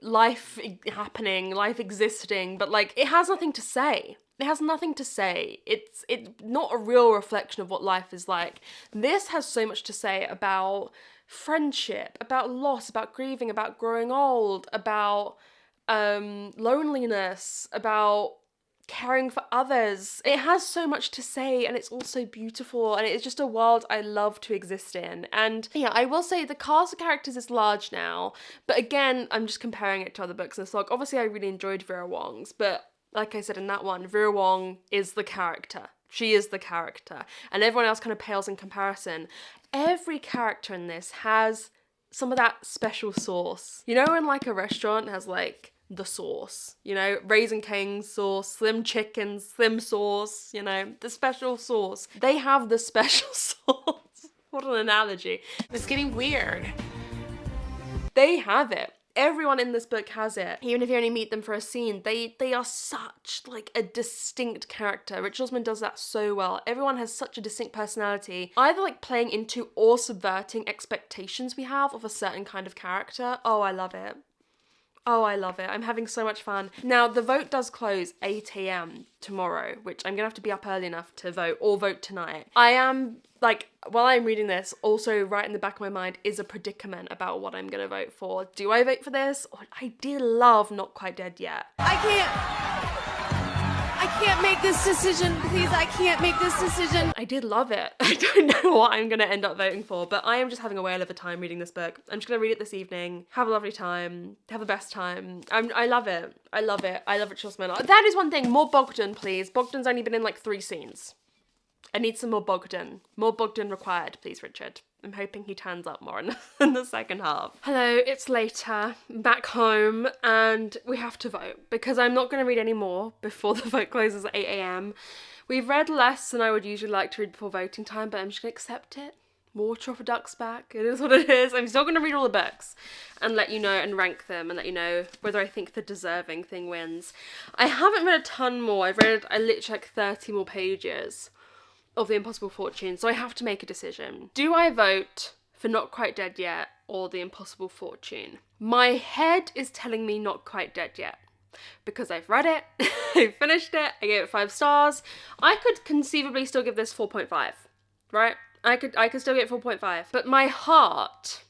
happening, life existing, but like it has nothing to say. It has nothing to say. It's not a real reflection of what life is like. This has so much to say about friendship, about loss, about grieving, about growing old, about loneliness, about caring for others. It has so much to say and it's also beautiful and it's just a world I love to exist in. And yeah, I will say the cast of characters is large now, but again, I'm just comparing it to other books in this log. Obviously I really enjoyed Vera Wong's, but like I said in that one, Vera Wong is the character. She is the character. And everyone else kind of pales in comparison. Every character in this has some of that special sauce. You know when like a restaurant has like the sauce, you know, Raising Cane's sauce, Slim Chicken, Slim sauce, you know, the special sauce. They have the special sauce. What an analogy. It's getting weird. They have it. Everyone in this book has it. Even if you only meet them for a scene, they are such like a distinct character. Richard Osman does that so well. Everyone has such a distinct personality, either like playing into or subverting expectations we have of a certain kind of character. Oh, I love it. Oh, I love it. I'm having so much fun. Now, the vote does close 8 a.m. tomorrow, which I'm gonna have to be up early enough to vote or vote tonight. I am, like, while I'm reading this, also right in the back of my mind is a predicament about what I'm gonna vote for. Do I vote for this? Or I did love Not Quite Dead Yet. I can't make this decision, please. I can't make this decision. I did love it. I don't know what I'm gonna end up voting for, but I am just having a whale of a time reading this book. I'm just gonna read it this evening, have a lovely time, have the best time. I love it. I love it. I love Richard Osman. That is one thing. More Bogdan, please. Bogdan's only been in like 3 scenes. I need some more Bogdan. More Bogdan required, please, Richard. I'm hoping he turns up more in the second half. Hello, it's later, back home, and we have to vote because I'm not going to read any more before the vote closes at 8 a.m. We've read less than I would usually like to read before voting time, but I'm just going to accept it. Water off a duck's back. It is what it is. I'm still going to read all the books and let you know and rank them and let you know whether I think the deserving thing wins. I haven't read a ton more. I literally like 30 more pages of The Impossible Fortune, so I have to make a decision. Do I vote for Not Quite Dead Yet or The Impossible Fortune? My head is telling me Not Quite Dead Yet because I've read it, I finished it, I gave it 5 stars. I could conceivably still give this 4.5, right? I could still get 4.5, but my heart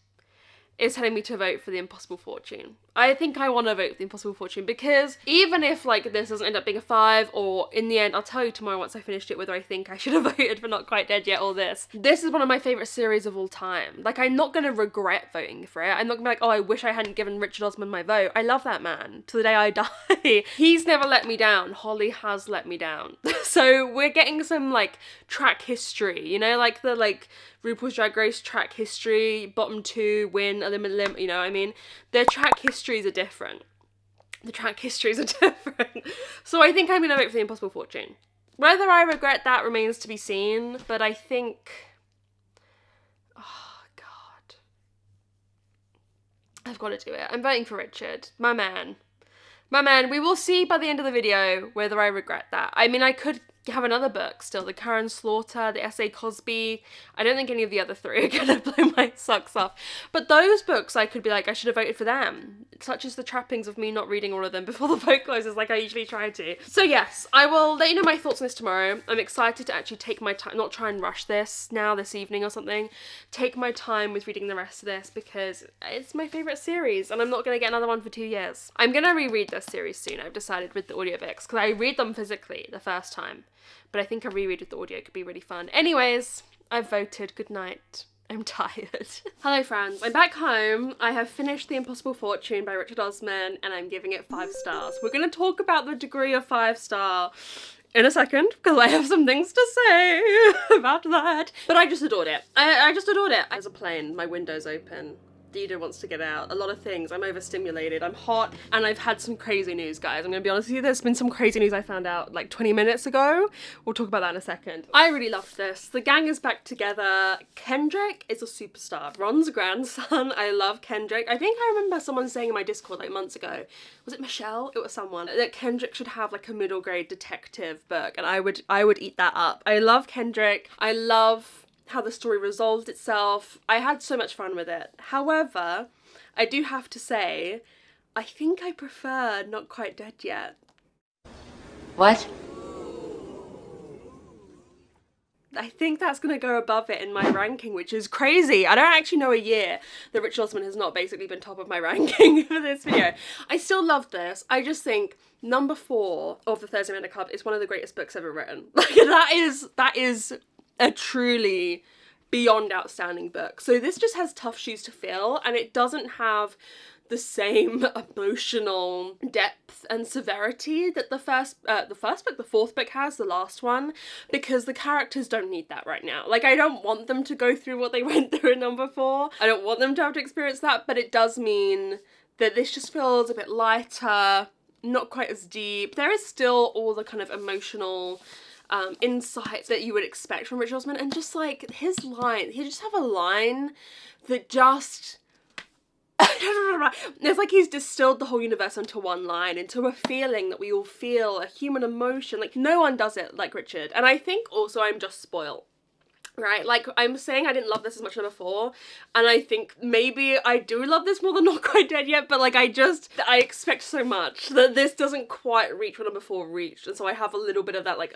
is telling me to vote for The Impossible Fortune. I think I want to vote for The Impossible Fortune, because even if like this doesn't end up being a 5, or in the end I'll tell you tomorrow once I finished it whether I think I should have voted for Not Quite Dead Yet or this. This is one of my favourite series of all time. Like, I'm not going to regret voting for it. I'm not going to be like, oh, I wish I hadn't given Richard Osman my vote. I love that man to the day I die. He's never let me down. Holly has let me down. So we're getting some like track history, you know, like the RuPaul's Drag Race track history, bottom 2 win, you know what I mean? Their track histories are different. The track histories are different. So I think I'm gonna vote for The Impossible Fortune. Whether I regret that remains to be seen, but I think, oh God, I've got to do it. I'm voting for Richard, my man. My man, we will see by the end of the video whether I regret that. I mean, I could have another book still, the Karen Slaughter, the S.A. Cosby. I don't think any of the other 3 are gonna blow my socks off. But those books, I could be like, I should have voted for them. Such as the trappings of me not reading all of them before the vote closes like I usually try to. So yes, I will let you know my thoughts on this tomorrow. I'm excited to actually take my time, not try and rush this now, this evening or something. Take my time with reading the rest of this because it's my favourite series and I'm not gonna get another one for 2 years. I'm gonna reread this series soon, I've decided, with the audiobooks, because I read them physically the first time. But I think a reread with the audio could be really fun. Anyways, I've voted. Good night. I'm tired. Hello friends, I'm back home. I have finished The Impossible Fortune by Richard Osman and I'm giving it 5 stars. We're gonna talk about the degree of 5-star in a second because I have some things to say about that. But I just adored it. I just adored it. There's a plane, my window's open. Dida wants to get out. A lot of things. I'm overstimulated. I'm hot. And I've had some crazy news, guys. I'm going to be honest with you. There's been some crazy news I found out like 20 minutes ago. We'll talk about that in a second. I really loved this. The gang is back together. Kendrick is a superstar. Ron's grandson. I love Kendrick. I think I remember someone saying in my Discord like months ago, was it Michelle? It was someone, that Kendrick should have like a middle grade detective book. And I would eat that up. I love Kendrick. I love how the story resolved itself. I had so much fun with it. However, I do have to say, I think I prefer Not Quite Dead Yet. What? I think that's going to go above it in my ranking, which is crazy. I don't actually know a year that Richard Osman has not basically been top of my ranking for this video. I still love this. I just think number 4 of the Thursday Midnight Club is one of the greatest books ever written. Like, that is a truly beyond outstanding book. So this just has tough shoes to fill and it doesn't have the same emotional depth and severity that the fourth book has, the last one, because the characters don't need that right now. Like, I don't want them to go through what they went through in number 4. I don't want them to have to experience that, but it does mean that this just feels a bit lighter, not quite as deep. There is still all the kind of emotional insights that you would expect from Richard Osman, and just like his line, he just have a line that just it's like he's distilled the whole universe into one line, into a feeling that we all feel, a human emotion. Like, no one does it like Richard. And I think also I'm just spoiled, right? Like, I'm saying I didn't love this as much as number 4, and I think maybe I do love this more than Not Quite Dead Yet, but like I expect so much that this doesn't quite reach what number 4 reached, and so I have a little bit of that like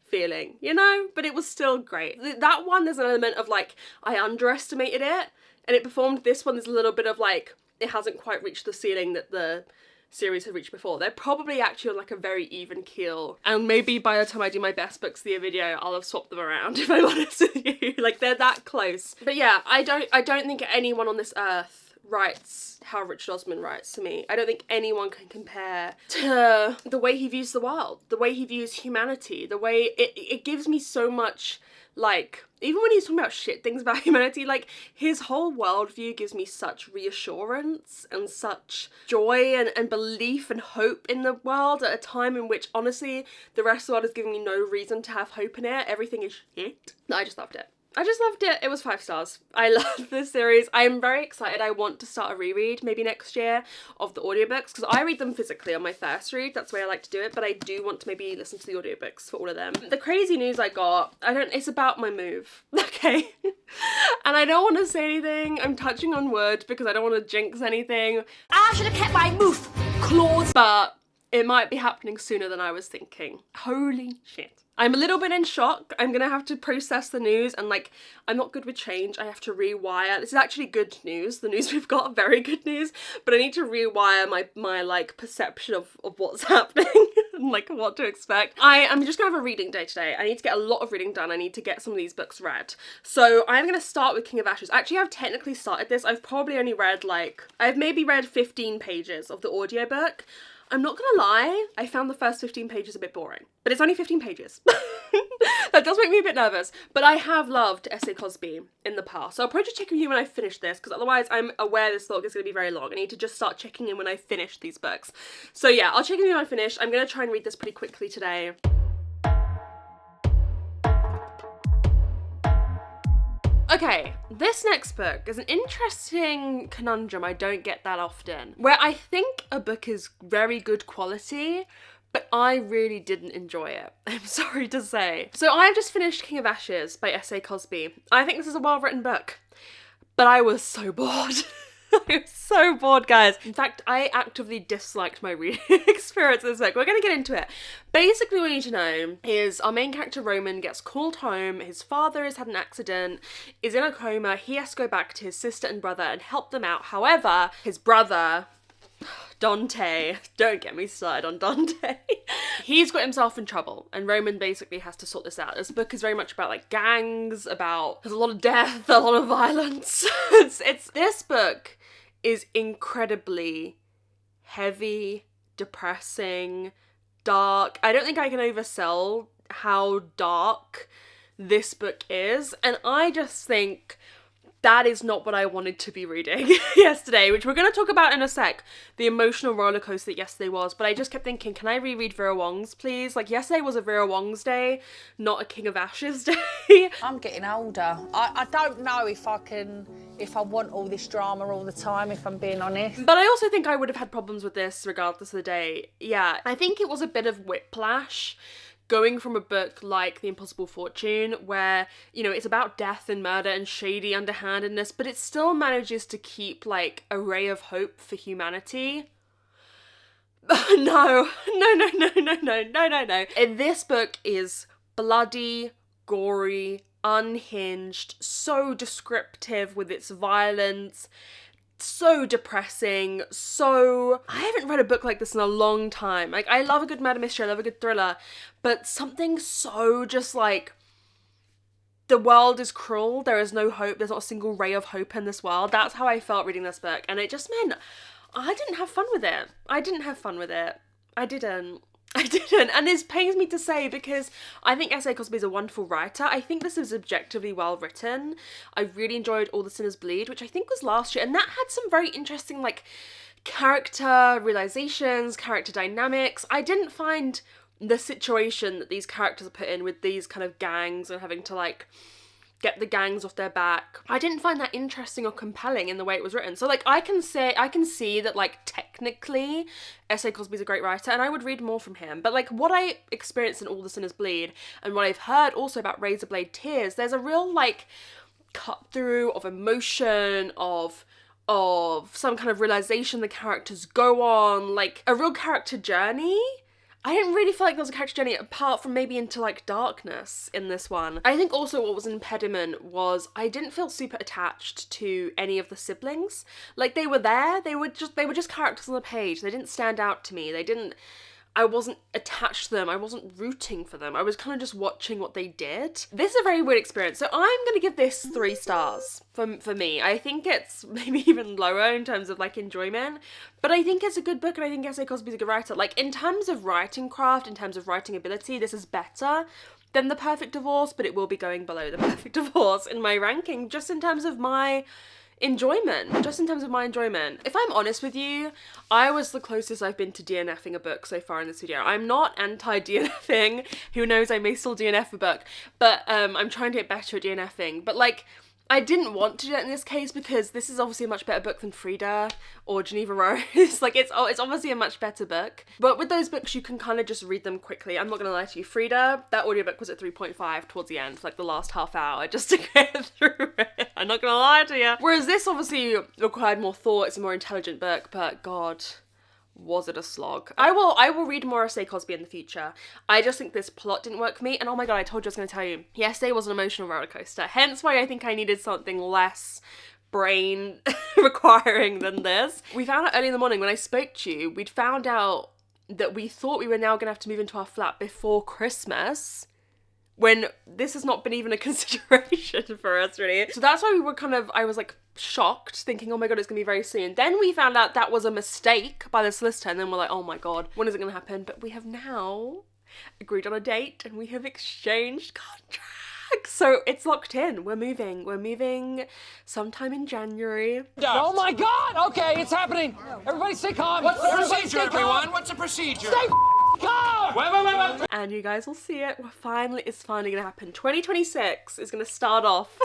feeling, you know? But it was still great. That one, there's an element of like I underestimated it and it performed. This one, there's a little bit of like it hasn't quite reached the ceiling that the series had reached before. They're probably actually on like a very even keel, and maybe by the time I do my best books of the year video I'll have swapped them around, if I'm honest with you. Like, they're that close. But yeah, I don't think anyone on this earth writes how Richard Osman writes to me. I don't think anyone can compare to the way he views the world, the way he views humanity, the way it gives me so much, like, even when he's talking about shit things about humanity, like, his whole worldview gives me such reassurance and such joy and belief and hope in the world at a time in which, honestly, the rest of the world is giving me no reason to have hope in it. Everything is shit. I just loved it. I just loved it. It was 5 stars. I love this series. I am very excited. I want to start a reread maybe next year of the audiobooks, because I read them physically on my first read. That's the way I like to do it, but I do want to maybe listen to the audiobooks for all of them. The crazy news I got, it's about my move, okay? And I don't want to say anything. I'm touching on wood because I don't want to jinx anything. I should have kept my mouth closed. But it might be happening sooner than I was thinking. Holy shit. I'm a little bit in shock. I'm gonna have to process the news, and like, I'm not good with change. I have to rewire. This is actually good news. The news we've got, very good news, but I need to rewire my like perception of what's happening and like what to expect. I'm just gonna have a reading day today. I need to get a lot of reading done. I need to get some of these books read. So I'm gonna start with King of Ashes. Actually, I've technically started this. I've probably only read I've maybe read 15 pages of the audiobook. I'm not gonna lie, I found the first 15 pages a bit boring, but it's only 15 pages. That does make me a bit nervous, but I have loved S.A. Cosby in the past, so I'll probably just check with you when I finish this, because otherwise I'm aware this vlog is going to be very long. I need to just start checking in when I finish these books. So yeah, I'll check in with you when I finish. I'm going to try and read this pretty quickly today. Okay, this next book is an interesting conundrum I don't get that often, where I think a book is very good quality, but I really didn't enjoy it. I'm sorry to say. So I've just finished King of Ashes by S.A. Cosby. I think this is a well-written book, but I was so bored. I was so bored, guys. In fact, I actively disliked my reading experience of this book. We're gonna get into it. Basically, what you need to know is our main character, Roman, gets called home. His father has had an accident, is in a coma. He has to go back to his sister and brother and help them out. However, his brother, Dante, don't get me started on Dante. He's got himself in trouble, and Roman basically has to sort this out. This book is very much about like gangs, there's a lot of death, a lot of violence. This book is incredibly heavy, depressing, dark. I don't think I can oversell how dark this book is, and I just think that is not what I wanted to be reading yesterday, which we're going to talk about in a sec, the emotional roller coaster that yesterday was, but I just kept thinking, can I reread Vera Wong's, please? Like, yesterday was a Vera Wong's day, not a King of Ashes day. I'm getting older. I don't know if I want all this drama all the time, if I'm being honest. But I also think I would have had problems with this regardless of the day. Yeah, I think it was a bit of whiplash, going from a book like The Impossible Fortune, where, you know, it's about death and murder and shady underhandedness, but it still manages to keep, like, a ray of hope for humanity. No. And this book is bloody, gory, unhinged, so descriptive with its violence, so depressing, I haven't read a book like this in a long time. Like, I love a good murder mystery, I love a good thriller, but something so just like, the world is cruel, there is no hope, there's not a single ray of hope in this world. That's how I felt reading this book, and it just meant I didn't have fun with it. I didn't, and this pains me to say, because I think S.A. Cosby is a wonderful writer. I think this is objectively well written. I really enjoyed All the Sinners Bleed, which I think was last year, and that had some very interesting, like, character realizations, character dynamics. I didn't find the situation that these characters are put in with these kind of gangs and having to, like, get the gangs off their back, I didn't find that interesting or compelling in the way it was written. So, like, I can see that, like, technically S.A. Cosby's a great writer, and I would read more from him. But, like, what I experienced in All the Sinners Bleed, and what I've heard also about Razorblade Tears, there's a real, like, cut through of emotion, of some kind of realization the characters go on, like, a real character journey. I didn't really feel like there was a character journey apart from maybe into, like, darkness in this one. I think also what was an impediment was I didn't feel super attached to any of the siblings. Like, they were there, they were just characters on the page. They didn't stand out to me. I wasn't attached to them. I wasn't rooting for them. I was kind of just watching what they did. This is a very weird experience. So I'm going to give this 3 stars for me. I think it's maybe even lower in terms of, like, enjoyment, but I think it's a good book, and I think S.A. Cosby's a good writer. Like, in terms of writing craft, in terms of writing ability, this is better than The Perfect Divorce, but it will be going below The Perfect Divorce in my ranking, just in terms of my enjoyment. If I'm honest with you, I was the closest I've been to DNFing a book so far in this video. I'm not anti-DNFing. Who knows, I may still DNF a book, but I'm trying to get better at DNFing. But, like, I didn't want to do that in this case, because this is obviously a much better book than Frida or Geneva Rose. Like, it's obviously a much better book. But with those books, you can kind of just read them quickly. I'm not going to lie to you. Frida, that audiobook was at 3.5 towards the end, for, like, the last half hour, just to get through it. I'm not going to lie to you. Whereas this obviously required more thought. It's a more intelligent book, but God, was it a slog. I will read more of Stay Cosby in the future. I just think this plot didn't work for me, and oh my god, I told you I was going to tell you. Yesterday was an emotional roller coaster, hence why I think I needed something less brain requiring than this. We found out early in the morning when I spoke to you, we'd found out that we thought we were now going to have to move into our flat before Christmas, when this has not been even a consideration for us, really. So that's why we were I was like shocked, thinking, oh my god, it's gonna be very soon. Then we found out that was a mistake by the solicitor, and then we're like, oh my god, when is it gonna happen? But we have now agreed on a date, and we have exchanged contracts. So it's locked in. We're moving sometime in January. Oh my god! Okay, it's happening. Everybody stay calm. What's the procedure, everyone? What's the procedure? Stay calm! Wait. And you guys will see it. It's finally gonna happen. 2026 is gonna start off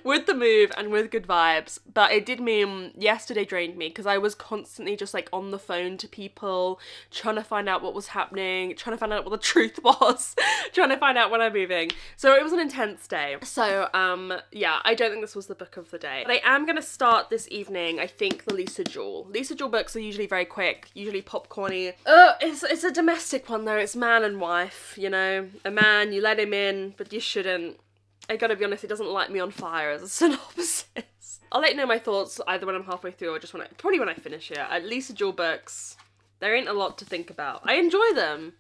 with the move and with good vibes. But it did mean yesterday drained me, because I was constantly just like on the phone to people, trying to find out what was happening, trying to find out what the truth was, trying to find out when I'm moving. So it was an intense day. So yeah, I don't think this was the book of the day. But I am gonna start this evening, I think, the Lisa Jewell. Lisa Jewell books are usually very quick, usually popcorny. It's a domestic one though. It's man and wife, you know. A man, you let him in, but you shouldn't. I gotta be honest, it doesn't light me on fire as a synopsis. I'll let you know my thoughts either when I'm halfway through or just probably when I finish it. Lisa Jewell books, there ain't a lot to think about. I enjoy them,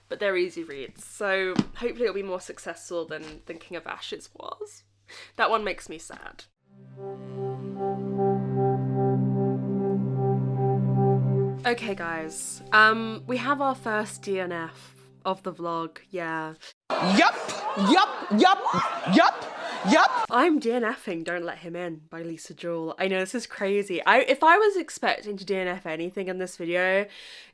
but they're easy reads. So hopefully it'll be more successful than King of Ashes was. That one makes me sad. Okay guys, we have our first DNF of the vlog, yeah. Yup. I'm DNFing Don't Let Him In by Lisa Jewell. I know this is crazy. If I was expecting to DNF anything in this video,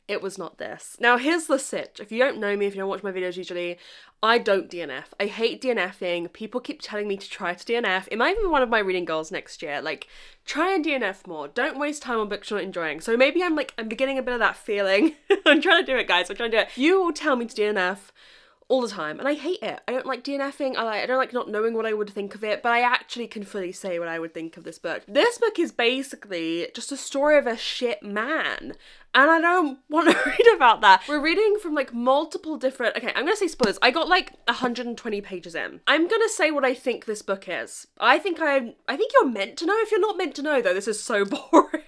it was not this. Now here's the sitch. If you don't know me, if you don't watch my videos usually, I don't DNF. I hate DNFing. People keep telling me to try to DNF. It might be one of my reading goals next year. Like, try and DNF more. Don't waste time on books you're not enjoying. So maybe I'm beginning a bit of that feeling. I'm trying to do it, guys. I'm trying to do it. You will tell me to DNF all the time, and I hate it. I don't like DNFing. I don't like not knowing what I would think of it, but I actually can fully say what I would think of this book. This book is basically just a story of a shit man, and I don't want to read about that. We're reading from like multiple different, okay, I'm gonna say spoilers. I got like 120 pages in. I'm gonna say what I think this book is. I think you're meant to know. If you're not meant to know though, this is so boring.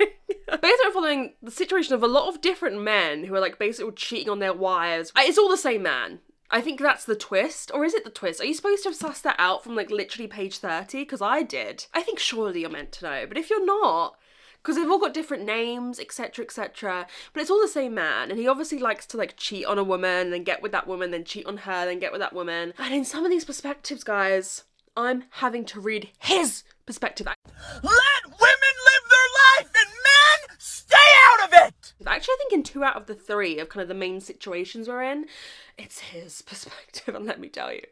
Basically following the situation of a lot of different men who are like basically cheating on their wives. It's all the same man. I think that's the twist, or is it the twist? Are you supposed to have sussed that out from like literally page 30? Because I did. I think surely you're meant to know, but if you're not, because they've all got different names, etc, etc, but it's all the same man, and he obviously likes to like cheat on a woman, then get with that woman, then cheat on her, then get with that woman. And in some of these perspectives, guys, I'm having to read his perspective. Let women live their life and men stay out of it! Actually, I think in 2 out of the 3 of kind of the main situations we're in, it's his perspective, and let me tell you.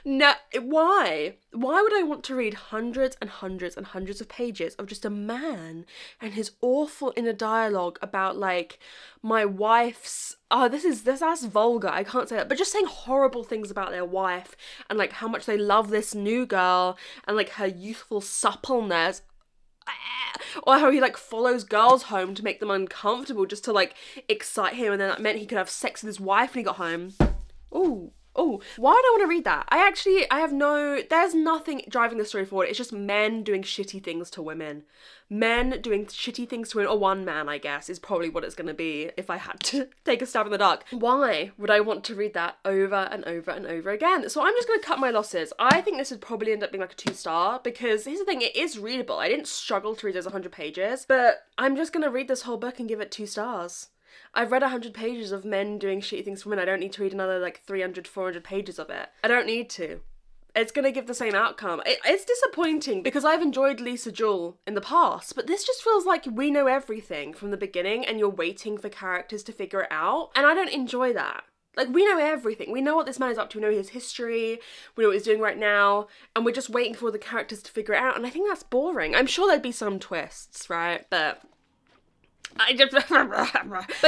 No, why? Why would I want to read hundreds and hundreds and hundreds of pages of just a man and his awful inner dialogue about like my wife's, that's vulgar, I can't say that, but just saying horrible things about their wife and like how much they love this new girl and like her youthful suppleness. Or how he like follows girls home to make them uncomfortable just to like excite him, and then that meant he could have sex with his wife when he got home. Oh, why would I want to read that? There's nothing driving the story forward. It's just men doing shitty things to women. Men doing shitty things to women, or one man, I guess, is probably what it's going to be if I had to take a stab in the dark. Why would I want to read that over and over and over again? So I'm just going to cut my losses. I think this would probably end up being like a 2-star, because here's the thing, it is readable. I didn't struggle to read those 100 pages, but I'm just going to read this whole book and give it 2 stars. I've read 100 pages of men doing shitty things for women. I don't need to read another like 300, 400 pages of it. I don't need to. It's gonna give the same outcome. It's disappointing because I've enjoyed Lisa Jewell in the past, but this just feels like we know everything from the beginning and you're waiting for characters to figure it out, and I don't enjoy that. Like, we know everything. We know what this man is up to. We know his history. We know what he's doing right now. And we're just waiting for the characters to figure it out, and I think that's boring. I'm sure there'd be some twists, right? But But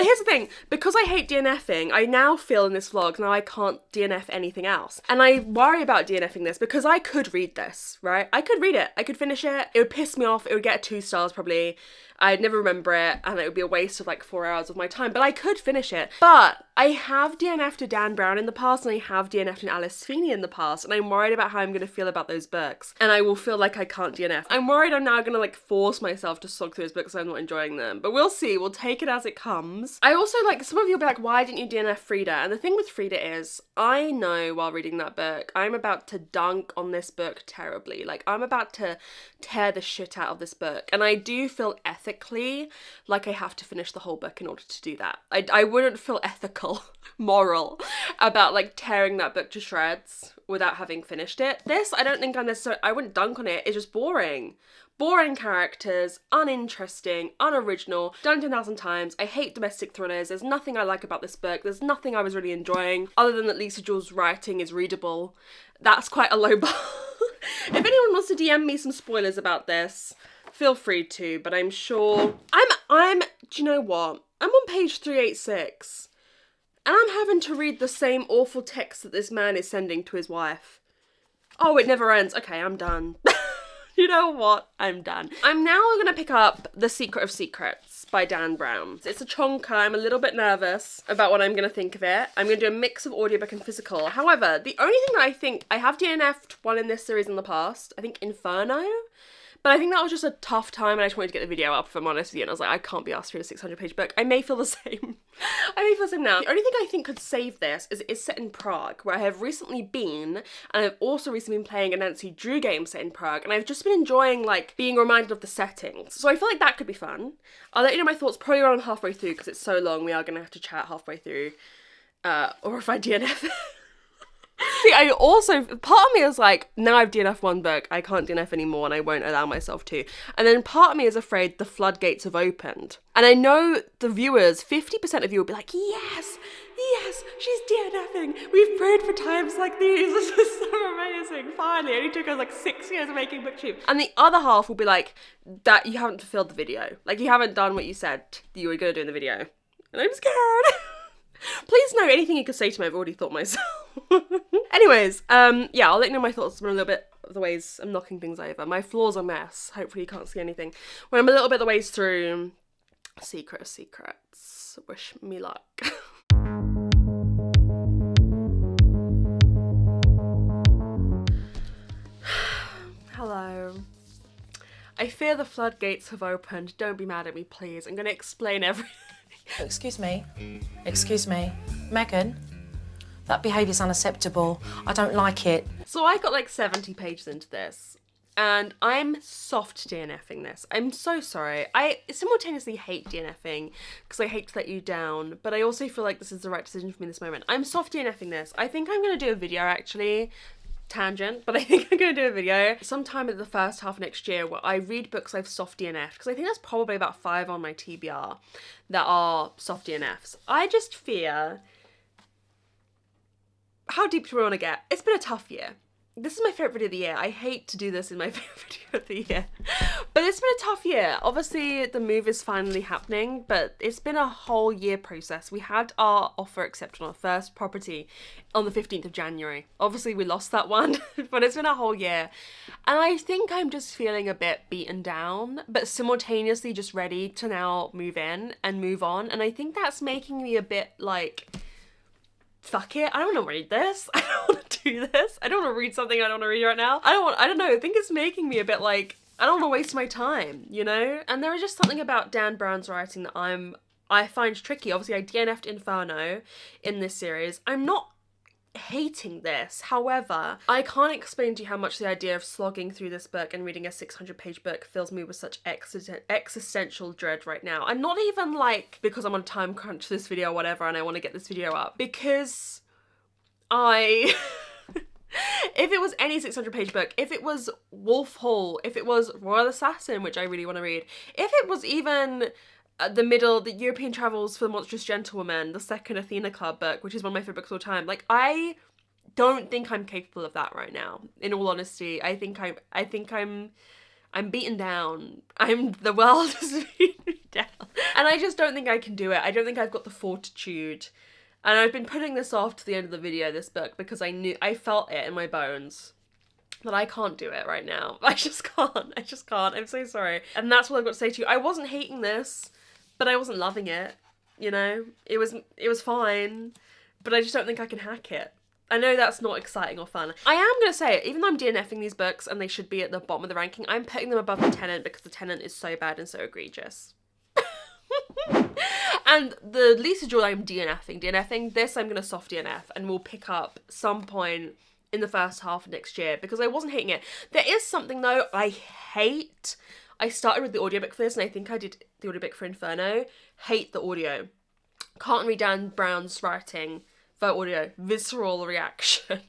here's the thing, because I hate DNFing, I now feel in this vlog, now I can't DNF anything else. And I worry about DNFing this because I could read this, right? I could read it, I could finish it, it would piss me off, it would get 2 stars probably, I'd never remember it, and it would be a waste of like 4 hours of my time, but I could finish it. But I have DNF'd to Dan Brown in the past, and I have DNF'd an Alice Feeney in the past, and I'm worried about how I'm going to feel about those books, and I will feel like I can't DNF. I'm worried I'm now going to like force myself to slog through those books so I'm not enjoying them, but we'll see, we'll take it as it comes. I also, like, some of you will be like, why didn't you DNF Frida? And the thing with Frida is, I know while reading that book, I'm about to dunk on this book terribly. Like, I'm about to tear the shit out of this book, and I do feel ethically like I have to finish the whole book in order to do that. I wouldn't feel ethical, moral, about like tearing that book to shreds without having finished it. This, I don't think I wouldn't dunk on it, it's just boring. Boring characters, uninteresting, unoriginal, done 10,000 times. I hate domestic thrillers, there's nothing I like about this book, there's nothing I was really enjoying, other than that Lisa Jewell's writing is readable. That's quite a low bar. If anyone wants to DM me some spoilers about this, feel free to, but I'm sure... do you know what? I'm on page 386, and I'm having to read the same awful text that this man is sending to his wife. Oh, it never ends. Okay, I'm done. You know what? I'm done. I'm now going to pick up The Secret of Secrets by Dan Brown. It's a chonker. I'm a little bit nervous about what I'm going to think of it. I'm going to do a mix of audiobook and physical. However, the only thing that I think... I have DNF'd one in this series in the past. I think Inferno. But I think that was just a tough time and I just wanted to get the video up, if I'm honest with you. And I was like, I can't be asked to read a 600-page book. I may feel the same. I may feel the same now. The only thing I think could save this is it's set in Prague, where I have recently been, and I've also recently been playing a Nancy Drew game set in Prague, and I've just been enjoying, like, being reminded of the settings. So I feel like that could be fun. I'll let you know my thoughts probably around halfway through, because it's so long, we are going to have to chat halfway through. Or if I DNF it. See, I also, part of me is like, now I've DNF one book, I can't DNF anymore and I won't allow myself to. And then part of me is afraid the floodgates have opened. And I know the viewers, 50% of you will be like, yes, she's DNFing. We've prayed for times like these. This is so amazing. Finally, it only took us like 6 years of making BookTube. And the other half will be like, that you haven't fulfilled the video. Like, you haven't done what you said you were going to do in the video. And I'm scared. Please know anything you could say to me, I've already thought myself. Anyways, yeah, I'll let you know my thoughts on a little bit of the ways I'm knocking things over. My floor's a mess. Hopefully you can't see anything. When I'm a little bit of the ways through Secret of Secrets. Wish me luck. Hello. I fear the floodgates have opened. Don't be mad at me, please. I'm going to explain everything. Excuse me, Megan, that behaviour's unacceptable. I don't like it. So I got like 70 pages into this and I'm soft DNFing this. I'm so sorry. I simultaneously hate DNFing because I hate to let you down, but I also feel like this is the right decision for me in this moment. I'm soft DNFing this. I think I'm going to do a video actually. Tangent, but I think I'm going to do a video sometime in the first half of next year where I read books I've soft DNF'd, because I think there's probably about 5 on my TBR that are soft DNFs. I just fear... How deep do we want to get? It's been a tough year. This is my favourite video of the year. I hate to do this in my favourite video of the year. But it's been a tough year. Obviously, the move is finally happening, but it's been a whole year process. We had our offer accepted on our first property on the 15th of January. Obviously, we lost that one, but it's been a whole year. And I think I'm just feeling a bit beaten down, but simultaneously just ready to now move in and move on. And I think that's making me a bit like... fuck it, I don't want to read this. I don't want to do this. I don't want to read something I don't want to read right now. I don't know, I think it's making me a bit like, I don't want to waste my time, you know? And there is just something about Dan Brown's writing that I find tricky. Obviously, I DNF'd Inferno in this series. I'm not hating this. However, I can't explain to you how much the idea of slogging through this book and reading a 600-page book fills me with such existential dread right now. I'm not even like because I'm on a time crunch for this video or whatever and I want to get this video up, because if it was any 600-page book, if it was Wolf Hall, if it was Royal Assassin, which I really want to read, if it was even the European Travels for the Monstrous Gentlewoman, the second Athena Club book, which is one of my favourite books of all time, like, I don't think I'm capable of that right now, in all honesty. I think I'm beaten down. The world has beaten me down. And I just don't think I can do it. I don't think I've got the fortitude. And I've been putting this off to the end of the video, this book, because I felt it in my bones. That I can't do it right now. I just can't. I'm so sorry. And that's what I've got to say to you. I wasn't hating this, but I wasn't loving it. You know? It was fine, but I just don't think I can hack it. I know that's not exciting or fun. I am going to say, even though I'm DNFing these books and they should be at the bottom of the ranking, I'm putting them above The Tenant because The Tenant is so bad and so egregious. And the Lisa Joy I'm DNFing. This I'm going to soft DNF and we'll pick up some point in the first half of next year because I wasn't hating it. There is something though I hate. I started with the audiobook for this and I think I did the audiobook for Inferno. Hate the audio. Can't read Dan Brown's writing for audio. Visceral reaction.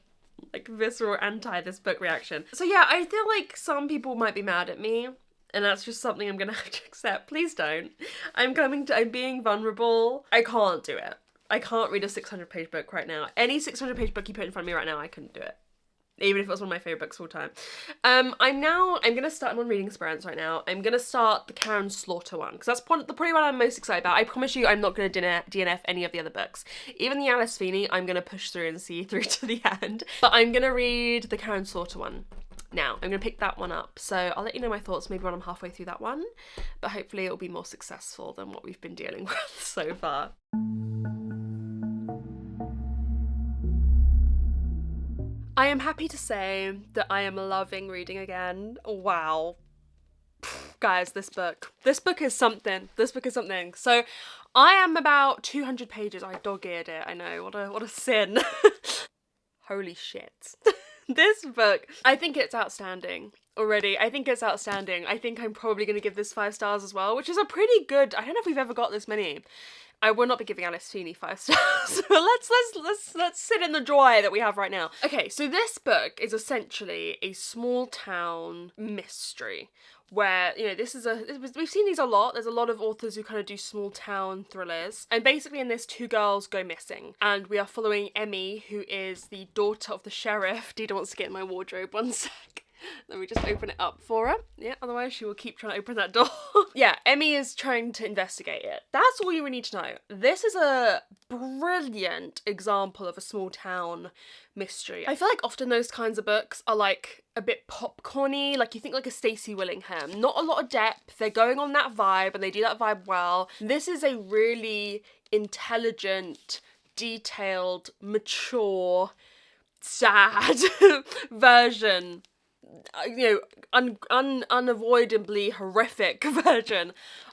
Like visceral anti this book reaction. So yeah, I feel like some people might be mad at me. And that's just something I'm gonna have to accept. Please don't. I'm being vulnerable. I can't do it. I can't read a 600-page book right now. Any 600-page book you put in front of me right now, I couldn't do it. Even if it was one of my favourite books of all time. I'm gonna start on reading experiments right now. I'm gonna start the Karen Slaughter one, because that's probably what I'm most excited about. I promise you I'm not gonna DNF any of the other books. Even the Alice Feeney, I'm gonna push through and see through to the end. But I'm gonna read the Karen Slaughter one. Now, I'm going to pick that one up, so I'll let you know my thoughts maybe when I'm halfway through that one, but hopefully it'll be more successful than what we've been dealing with so far. I am happy to say that I am loving reading again. Wow. Guys, this book is something. So, I am about 200 pages. I dog-eared it, I know, what a sin. Holy shit. This book, I think it's outstanding already. I think I'm probably going to give this 5 stars as well, which is a pretty good, I don't know if we've ever got this many. I will not be giving Alice Feeney 5 stars. let's sit in the joy that we have right now. Okay, so this book is essentially a small town mystery where, you know, we've seen these a lot. There's a lot of authors who kind of do small town thrillers. And basically in this, 2 girls go missing. And we are following Emmy, who is the daughter of the sheriff. Dida wants to get in my wardrobe, one sec. Let me just open it up for her. Yeah, otherwise she will keep trying to open that door. Yeah, Emmy is trying to investigate it. That's all you really need to know. This is a brilliant example of a small town mystery. I feel like often those kinds of books are like a bit popcorny, like you think like a Stacey Willingham. Not a lot of depth, they're going on that vibe and they do that vibe well. This is a really intelligent, detailed, mature, sad version, you know, unavoidably horrific version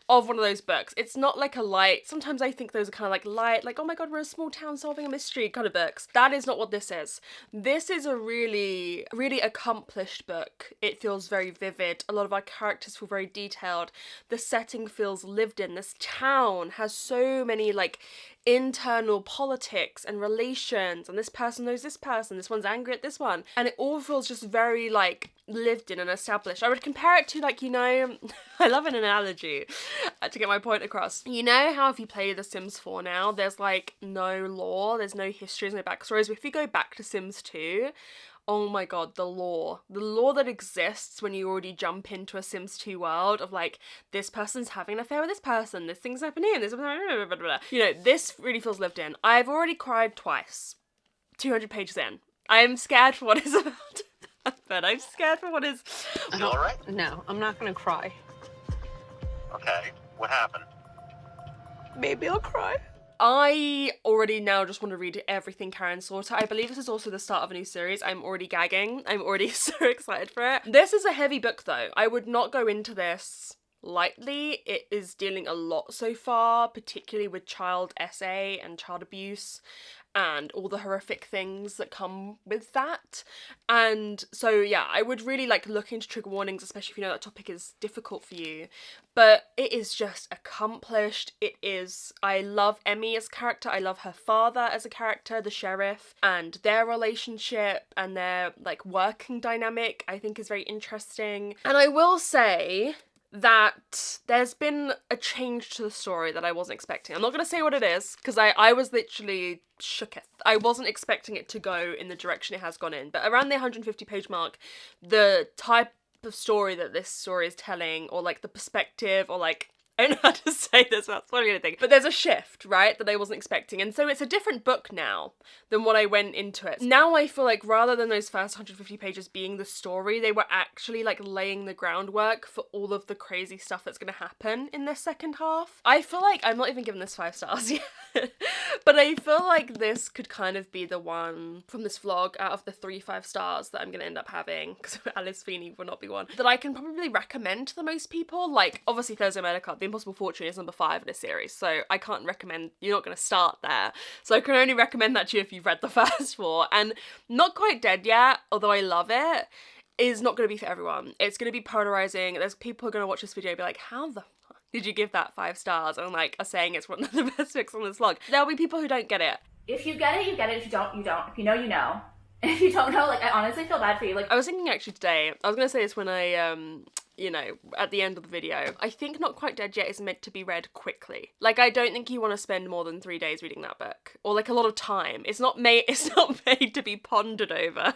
of one of those books. It's not like a light, sometimes I think those are kind of like light, like, oh my god, we're a small town solving a mystery kind of books. That is not what this is. This is a really, really accomplished book. It feels very vivid. A lot of our characters feel very detailed. The setting feels lived in. This town has so many like internal politics and relations, and this person knows this person, this one's angry at this one, and it all feels just very like lived in and established. I would compare it to, like, you know, I love an analogy to get my point across. You know how if you play The Sims 4 now, there's like no lore, there's no histories, no backstories, but if you go back to Sims 2, oh my god, the lore that exists when you already jump into a Sims 2 world of like, this person's having an affair with this person, this thing's happening, this, you know, this really feels lived in. I've already cried twice, 200 pages in. I'm scared for what is about to happen. I'm scared for what is... You all right? No, I'm not gonna cry. Okay, what happened? Maybe I'll cry. I already now just want to read everything Karen Slaughter. I believe this is also the start of a new series. I'm already gagging. I'm already so excited for it. This is a heavy book though. I would not go into this lightly. It is dealing a lot so far, particularly with child SA and child abuse and all the horrific things that come with that. And so yeah, I would really like look into trigger warnings, especially if you know that topic is difficult for you. But it is just accomplished. It is, I love Emmy as a character, I love her father as a character, the sheriff, and their relationship and their like working dynamic I think is very interesting. And I will say that there's been a change to the story that I wasn't expecting. I'm not going to say what it is, because I was literally shooketh. I wasn't expecting it to go in the direction it has gone in. But around the 150 page mark, the type of story that this story is telling, or like the perspective, or like I don't know how to say this without spoiling anything. But there's a shift, right, that I wasn't expecting. And so it's a different book now than what I went into it. Now I feel like rather than those first 150 pages being the story, they were actually like laying the groundwork for all of the crazy stuff that's going to happen in this second half. I feel like I'm not even giving this 5 stars yet. But I feel like this could kind of be the one from this vlog out of the 3 5 stars that I'm going to end up having, because Alice Feeney will not be one, that I can probably recommend to the most people. Like, obviously Thursday Murder Club, The Impossible Fortune is number 5 in a series, so I can't recommend, you're not going to start there. So I can only recommend that to you if you've read the first 4. And Not Quite Dead Yet, although I love it, is not going to be for everyone. It's going to be polarizing. There's people who are going to watch this video and be like, how the fuck did you give that 5 stars? And like are saying it's one of the best books on this vlog. There'll be people who don't get it. If you get it, you get it. If you don't, you don't. If you know, you know. And if you don't know, like, I honestly feel bad for you. Like, I was thinking actually today, I was going to say this when I, you know, at the end of the video, I think Not Quite Dead Yet is meant to be read quickly. Like, I don't think you want to spend more than 3 days reading that book, or like a lot of time. It's not made to be pondered over.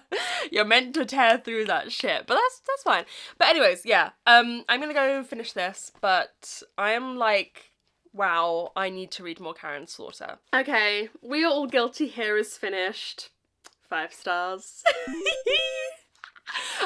You're meant to tear through that shit, but that's fine. But anyways, yeah, I'm gonna go finish this, but I am like, wow, I need to read more Karen Slaughter. Okay, We Are All Guilty Here is finished. 5 stars.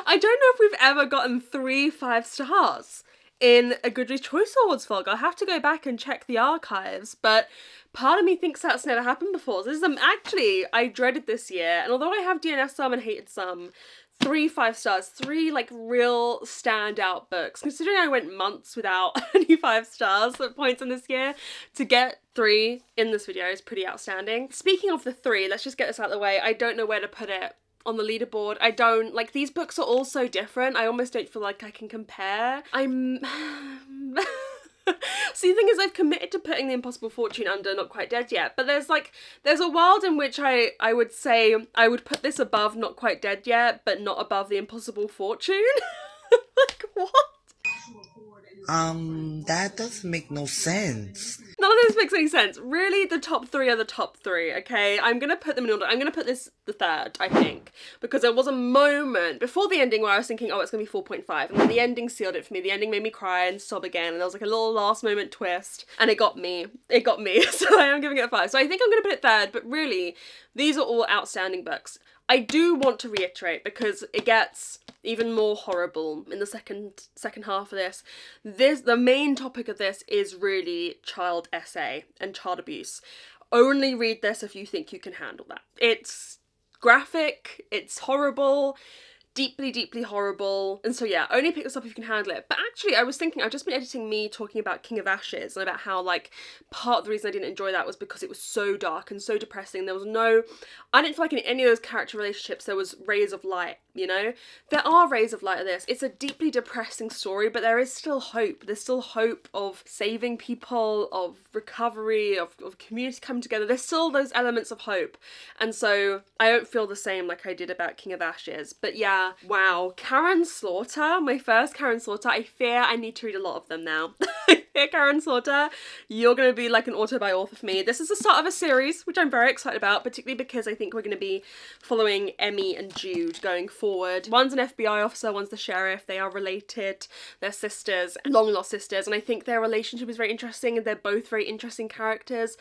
I don't know if we've ever gotten 3 5 stars in a Goodreads Choice Awards vlog. I'll have to go back and check the archives, but part of me thinks that's never happened before. So this is actually, I dreaded this year, and although I have DNF some and hated some, 3 5 stars, 3 like real standout books. Considering I went months without any 5 stars at points in this year, to get 3 in this video is pretty outstanding. Speaking of the 3, let's just get this out of the way. I don't know where to put it on the leaderboard. I don't, like, these books are all so different. I almost don't feel like I can compare. So the thing is, I've committed to putting The Impossible Fortune under Not Quite Dead Yet, but there's a world in which I would say I would put this above Not Quite Dead Yet, but not above The Impossible Fortune. Like, what? That doesn't make no sense. None of this makes any sense. Really, the top 3 are the top 3, okay? I'm gonna put them in order. I'm gonna put this the 3rd, I think, because there was a moment before the ending where I was thinking, oh, it's gonna be 4.5, and then the ending sealed it for me. The ending made me cry and sob again, and there was like a little last moment twist, and it got me. So I am giving it a 5. So I think I'm gonna put it 3rd, but really, these are all outstanding books. I do want to reiterate, because it gets even more horrible in the second half of this. The main topic of this is really child essay and child abuse. Only read this if you think you can handle that. It's graphic, it's horrible, deeply, deeply horrible. And so yeah, only pick this up if you can handle it. But actually, I was thinking, I've just been editing me talking about King of Ashes and about how, like, part of the reason I didn't enjoy that was because it was so dark and so depressing. There was I didn't feel like in any of those character relationships there was rays of light, you know? There are rays of light in this. It's a deeply depressing story, but there is still hope. There's still hope of saving people, of recovery, of community coming together. There's still those elements of hope. And so I don't feel the same like I did about King of Ashes. But yeah, wow, Karen Slaughter, my first Karen Slaughter. I fear I need to read a lot of them now. Karen Slaughter, you're going to be like an auto-by-author for me. This is the start of a series, which I'm very excited about, particularly because I think we're going to be following Emmy and Jude going forward. One's an FBI officer, one's the sheriff. They are related. They're sisters, long-lost sisters, and I think their relationship is very interesting, and they're both very interesting characters.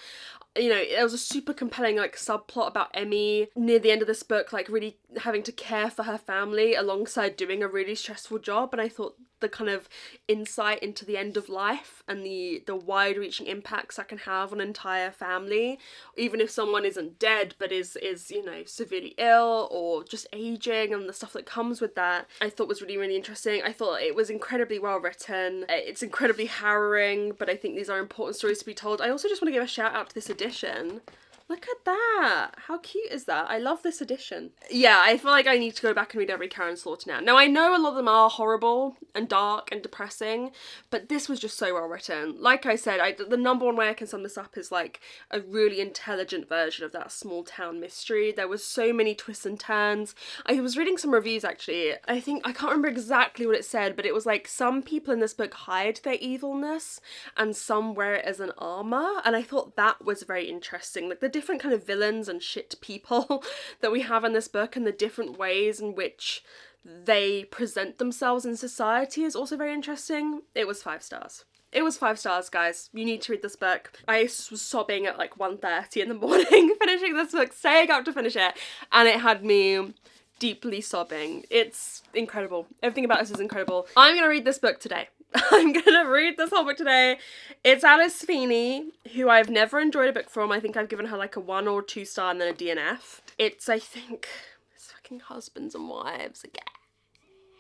You know, there was a super compelling, like, subplot about Emmy near the end of this book, like, really having to care for her family alongside doing a really stressful job, and I thought the kind of insight into the end of life and the wide-reaching impacts that can have on an entire family, even if someone isn't dead but is you know, severely ill or just aging, and the stuff that comes with that, I thought was really, really interesting. I thought it was incredibly well written. It's incredibly harrowing, but I think these are important stories to be told. I also just want to give a shout out to this edition. Look at that. How cute is that? I love this edition. Yeah, I feel like I need to go back and read every Karen Slaughter now. Now, I know a lot of them are horrible and dark and depressing, but this was just so well written. Like I said, the number one way I can sum this up is like a really intelligent version of that small town mystery. There was so many twists and turns. I was reading some reviews actually. I can't remember exactly what it said, but it was like some people in this book hide their evilness and some wear it as an armor, and I thought that was very interesting. Like the different kind of villains and shit people that we have in this book and the different ways in which they present themselves in society is also very interesting. It was 5 stars. It was 5 stars, guys. You need to read this book. I was sobbing at like 1:30 in the morning finishing this book, staying up to finish it, and it had me deeply sobbing. It's incredible. Everything about this is incredible. I'm gonna read this book today. I'm gonna read this whole book today. It's Alice Feeney, who I've never enjoyed a book from. I think I've given her like a 1 or 2 star and then a DNF. It's, I think, it's fucking Husbands and Wives again.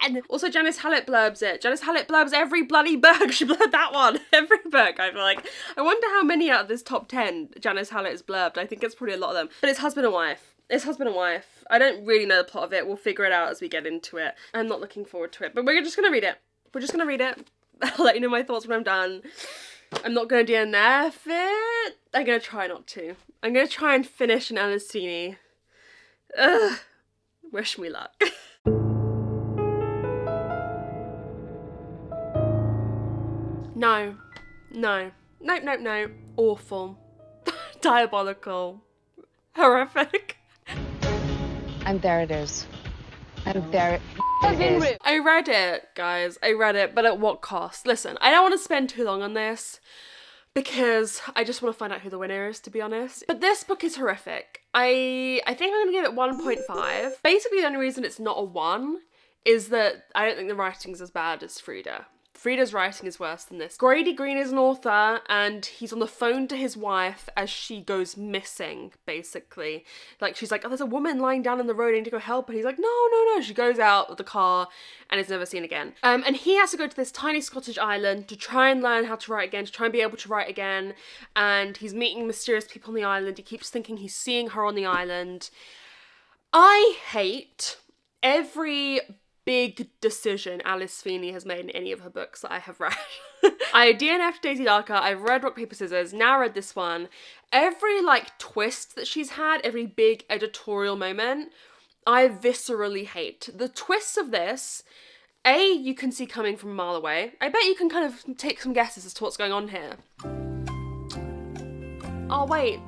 And also Janice Hallett blurbs it. Janice Hallett blurbs every bloody book. She blurbed that one. Every book. I feel like, I wonder how many out of this top 10 Janice Hallett has blurbed. I think it's probably a lot of them. But it's husband and wife. It's husband and wife. I don't really know the plot of it. We'll figure it out as we get into it. I'm not looking forward to it. But we're just going to read it. We're just going to read it. I'll let you know my thoughts when I'm done. I'm not going to DNF it. I'm going to try not to. I'm going to try and finish an Alice Feeney. Ugh. Wish me luck. No. No. Nope, nope, no. Awful. Diabolical. Horrific. And there it is. And there it is. I read it, guys. I read it, but at what cost? Listen, I don't want to spend too long on this because I just want to find out who the winner is, to be honest. But this book is horrific. I think I'm going to give it 1.5. Basically, the only reason it's not a 1 is that I don't think the writing's as bad as Frida. Frida's writing is worse than this. Grady Green is an author and he's on the phone to his wife as she goes missing, basically. Like, she's like, oh, there's a woman lying down in the road, I need to go help. And he's like, no, no, no. She goes out with the car and is never seen again. And he has to go to this tiny Scottish island to try and learn how to write again, to try and be able to write again. And he's meeting mysterious people on the island. He keeps thinking he's seeing her on the island. I hate every big decision Alice Feeney has made in any of her books that I have read. I DNF'd Daisy Darker, I've read Rock, Paper, Scissors, now read this one. Every, like, twist that she's had, every big editorial moment, I viscerally hate. The twists of this, A, you can see coming from a mile away. I bet you can kind of take some guesses as to what's going on here. Oh, wait.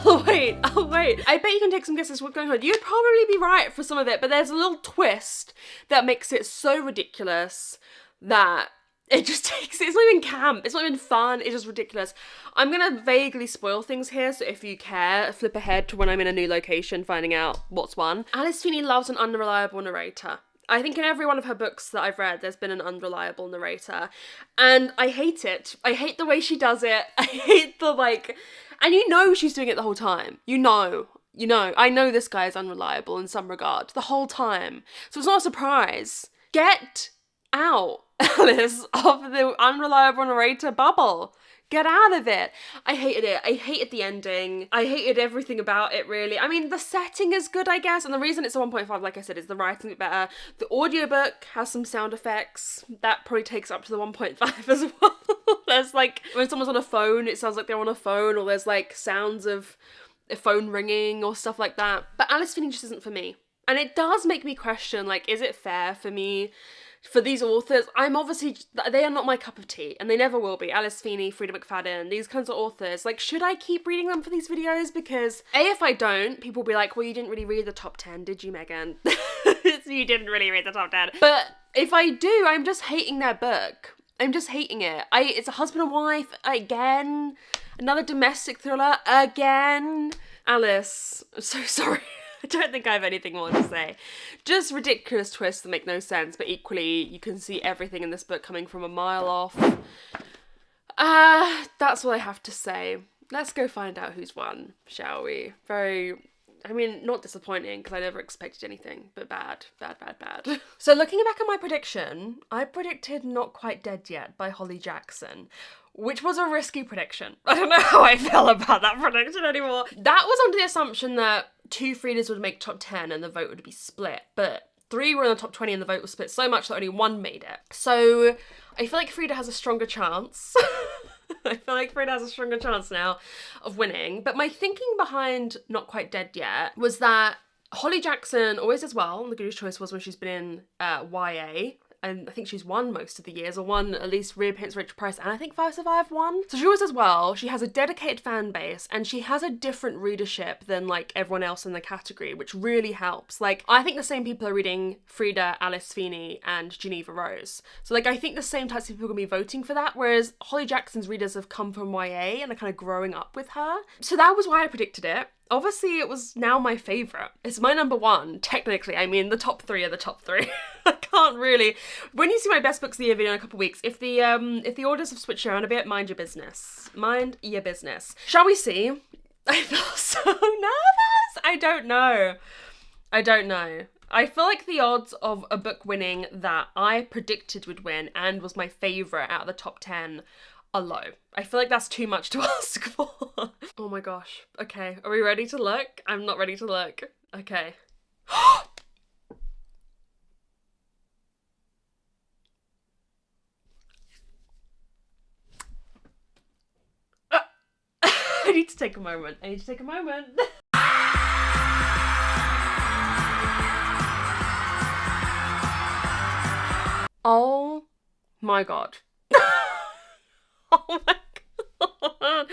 Oh, wait. Oh, wait. I bet you can take some guesses what's going on. You'd probably be right for some of it, but there's a little twist that makes it so ridiculous that it just takes, it's not even camp, it's not even fun, it's just ridiculous. I'm gonna vaguely spoil things here, so if you care, flip ahead to when I'm in a new location finding out what's won. Alice Feeney loves an unreliable narrator. I think in every one of her books that I've read, there's been an unreliable narrator. And I hate it. I hate the way she does it. I hate the, like... And you know she's doing it the whole time. You know. I know this guy is unreliable in some regard. The whole time. So it's not a surprise. Get out, Alice, of the unreliable narrator bubble. Get out of it. I hated it. I hated the ending. I hated everything about it, really. I mean, the setting is good, I guess. And the reason it's a 1.5, like I said, is the writing a bit better. The audiobook has some sound effects. That probably takes up to the 1.5 as well. There's like, when someone's on a phone, it sounds like they're on a phone, or there's like sounds of a phone ringing or stuff like that. But Alice Feeney just isn't for me. And it does make me question, like, is it fair for me, for these authors? I'm obviously, they are not my cup of tea, and they never will be. Alice Feeney, Frida McFadden, these kinds of authors. Like, should I keep reading them for these videos? Because A, if I don't, people will be like, well, you didn't really read the top 10, did you, Megan? You didn't really read the top 10. But if I do, I'm just hating their book. I'm just hating it. It's a husband and wife again. Another domestic thriller again. Alice, I'm so sorry. I don't think I have anything more to say. Just ridiculous twists that make no sense, but equally you can see everything in this book coming from a mile off. That's what I have to say. Let's go find out who's won, shall we? I mean, not disappointing, because I never expected anything, but bad. So looking back at my prediction, I predicted Not Quite Dead Yet by Holly Jackson, which was a risky prediction. I don't know how I feel about that prediction anymore. That was under the assumption that 2 Fridas would make top 10 and the vote would be split, but 3 were in the top 20 and the vote was split so much that only 1 made it. So I feel like Frida has a stronger chance. I feel like Frida has a stronger chance now of winning. But my thinking behind Not Quite Dead Yet was that Holly Jackson always does well. The Goodest choice was when she's been in YA. and I think she's won most of the years, or won at least reappearance Rachel Price, and I think 5 Survive won. So she always does well. She has a dedicated fan base, and she has a different readership than like everyone else in the category, which really helps. Like, I think the same people are reading Frida, Alice Feeney, and Geneva Rose. So like, I think the same types of people are gonna be voting for that, whereas Holly Jackson's readers have come from YA and are kind of growing up with her. So that was why I predicted it. Obviously, it was now my favourite. It's my number one, technically. I mean, the top 3 are the top 3. I can't really... When you see my best books of the year video in a couple of weeks, if the orders have switched around a bit, mind your business. Mind your business. Shall we see? I feel so nervous. I don't know. I feel like the odds of a book winning that I predicted would win and was my favourite out of the top 10 are low. I feel like that's too much to ask for. Oh my gosh. Okay, are we ready to look? I'm not ready to look. Okay. I need to take a moment. Oh my god. Oh my god.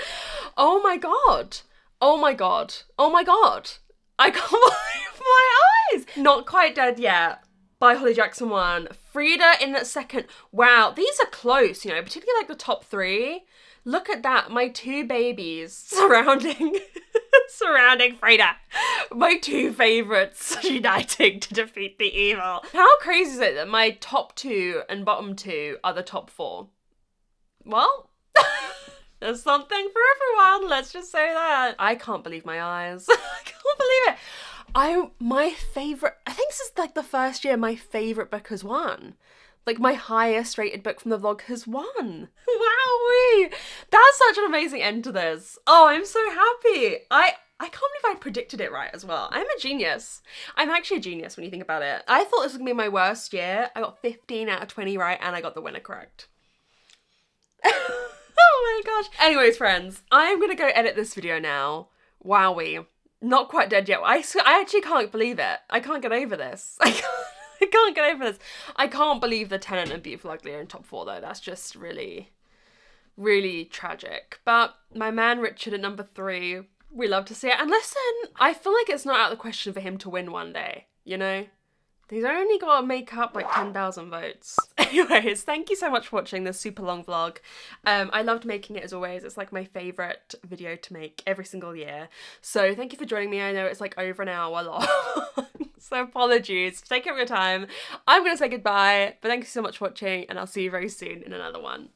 Oh my god. Oh my god. Oh my god. I can't believe my eyes. Not Quite Dead Yet by Holly Jackson won. Frida in at second. Wow, these are close, you know, particularly like the top 3. Look at that, my 2 babies surrounding Frida. My 2 favourites uniting to defeat the evil. How crazy is it that my top 2 and bottom 2 are the top 4? Well, there's something for everyone, let's just say that. I can't believe my eyes. I can't believe it. My favourite, I think this is like the first year my favourite book has won. Like, my highest rated book from the vlog has won. Wowee! That's such an amazing end to this. Oh, I'm so happy. I can't believe I predicted it right as well. I'm a genius. I'm actually a genius when you think about it. I thought this was gonna be my worst year. I got 15 out of 20 right and I got the winner correct. Oh my gosh. Anyways, friends, I'm gonna go edit this video now. Wowee. Not quite dead yet. I actually can't believe it. I can't get over this. I can't get over this. I can't believe the Tenant and Beautiful Ugly are in top 4 though. That's just really, really tragic. But my man Richard at number 3, we love to see it. And listen, I feel like it's not out of the question for him to win one day, you know? He's only got to make up like 10,000 votes. Anyways, thank you so much for watching this super long vlog. I loved making it as always. It's like my favourite video to make every single year. So thank you for joining me. I know it's like over an hour long. So apologies for taking up your time. I'm going to say goodbye, but thank you so much for watching and I'll see you very soon in another one.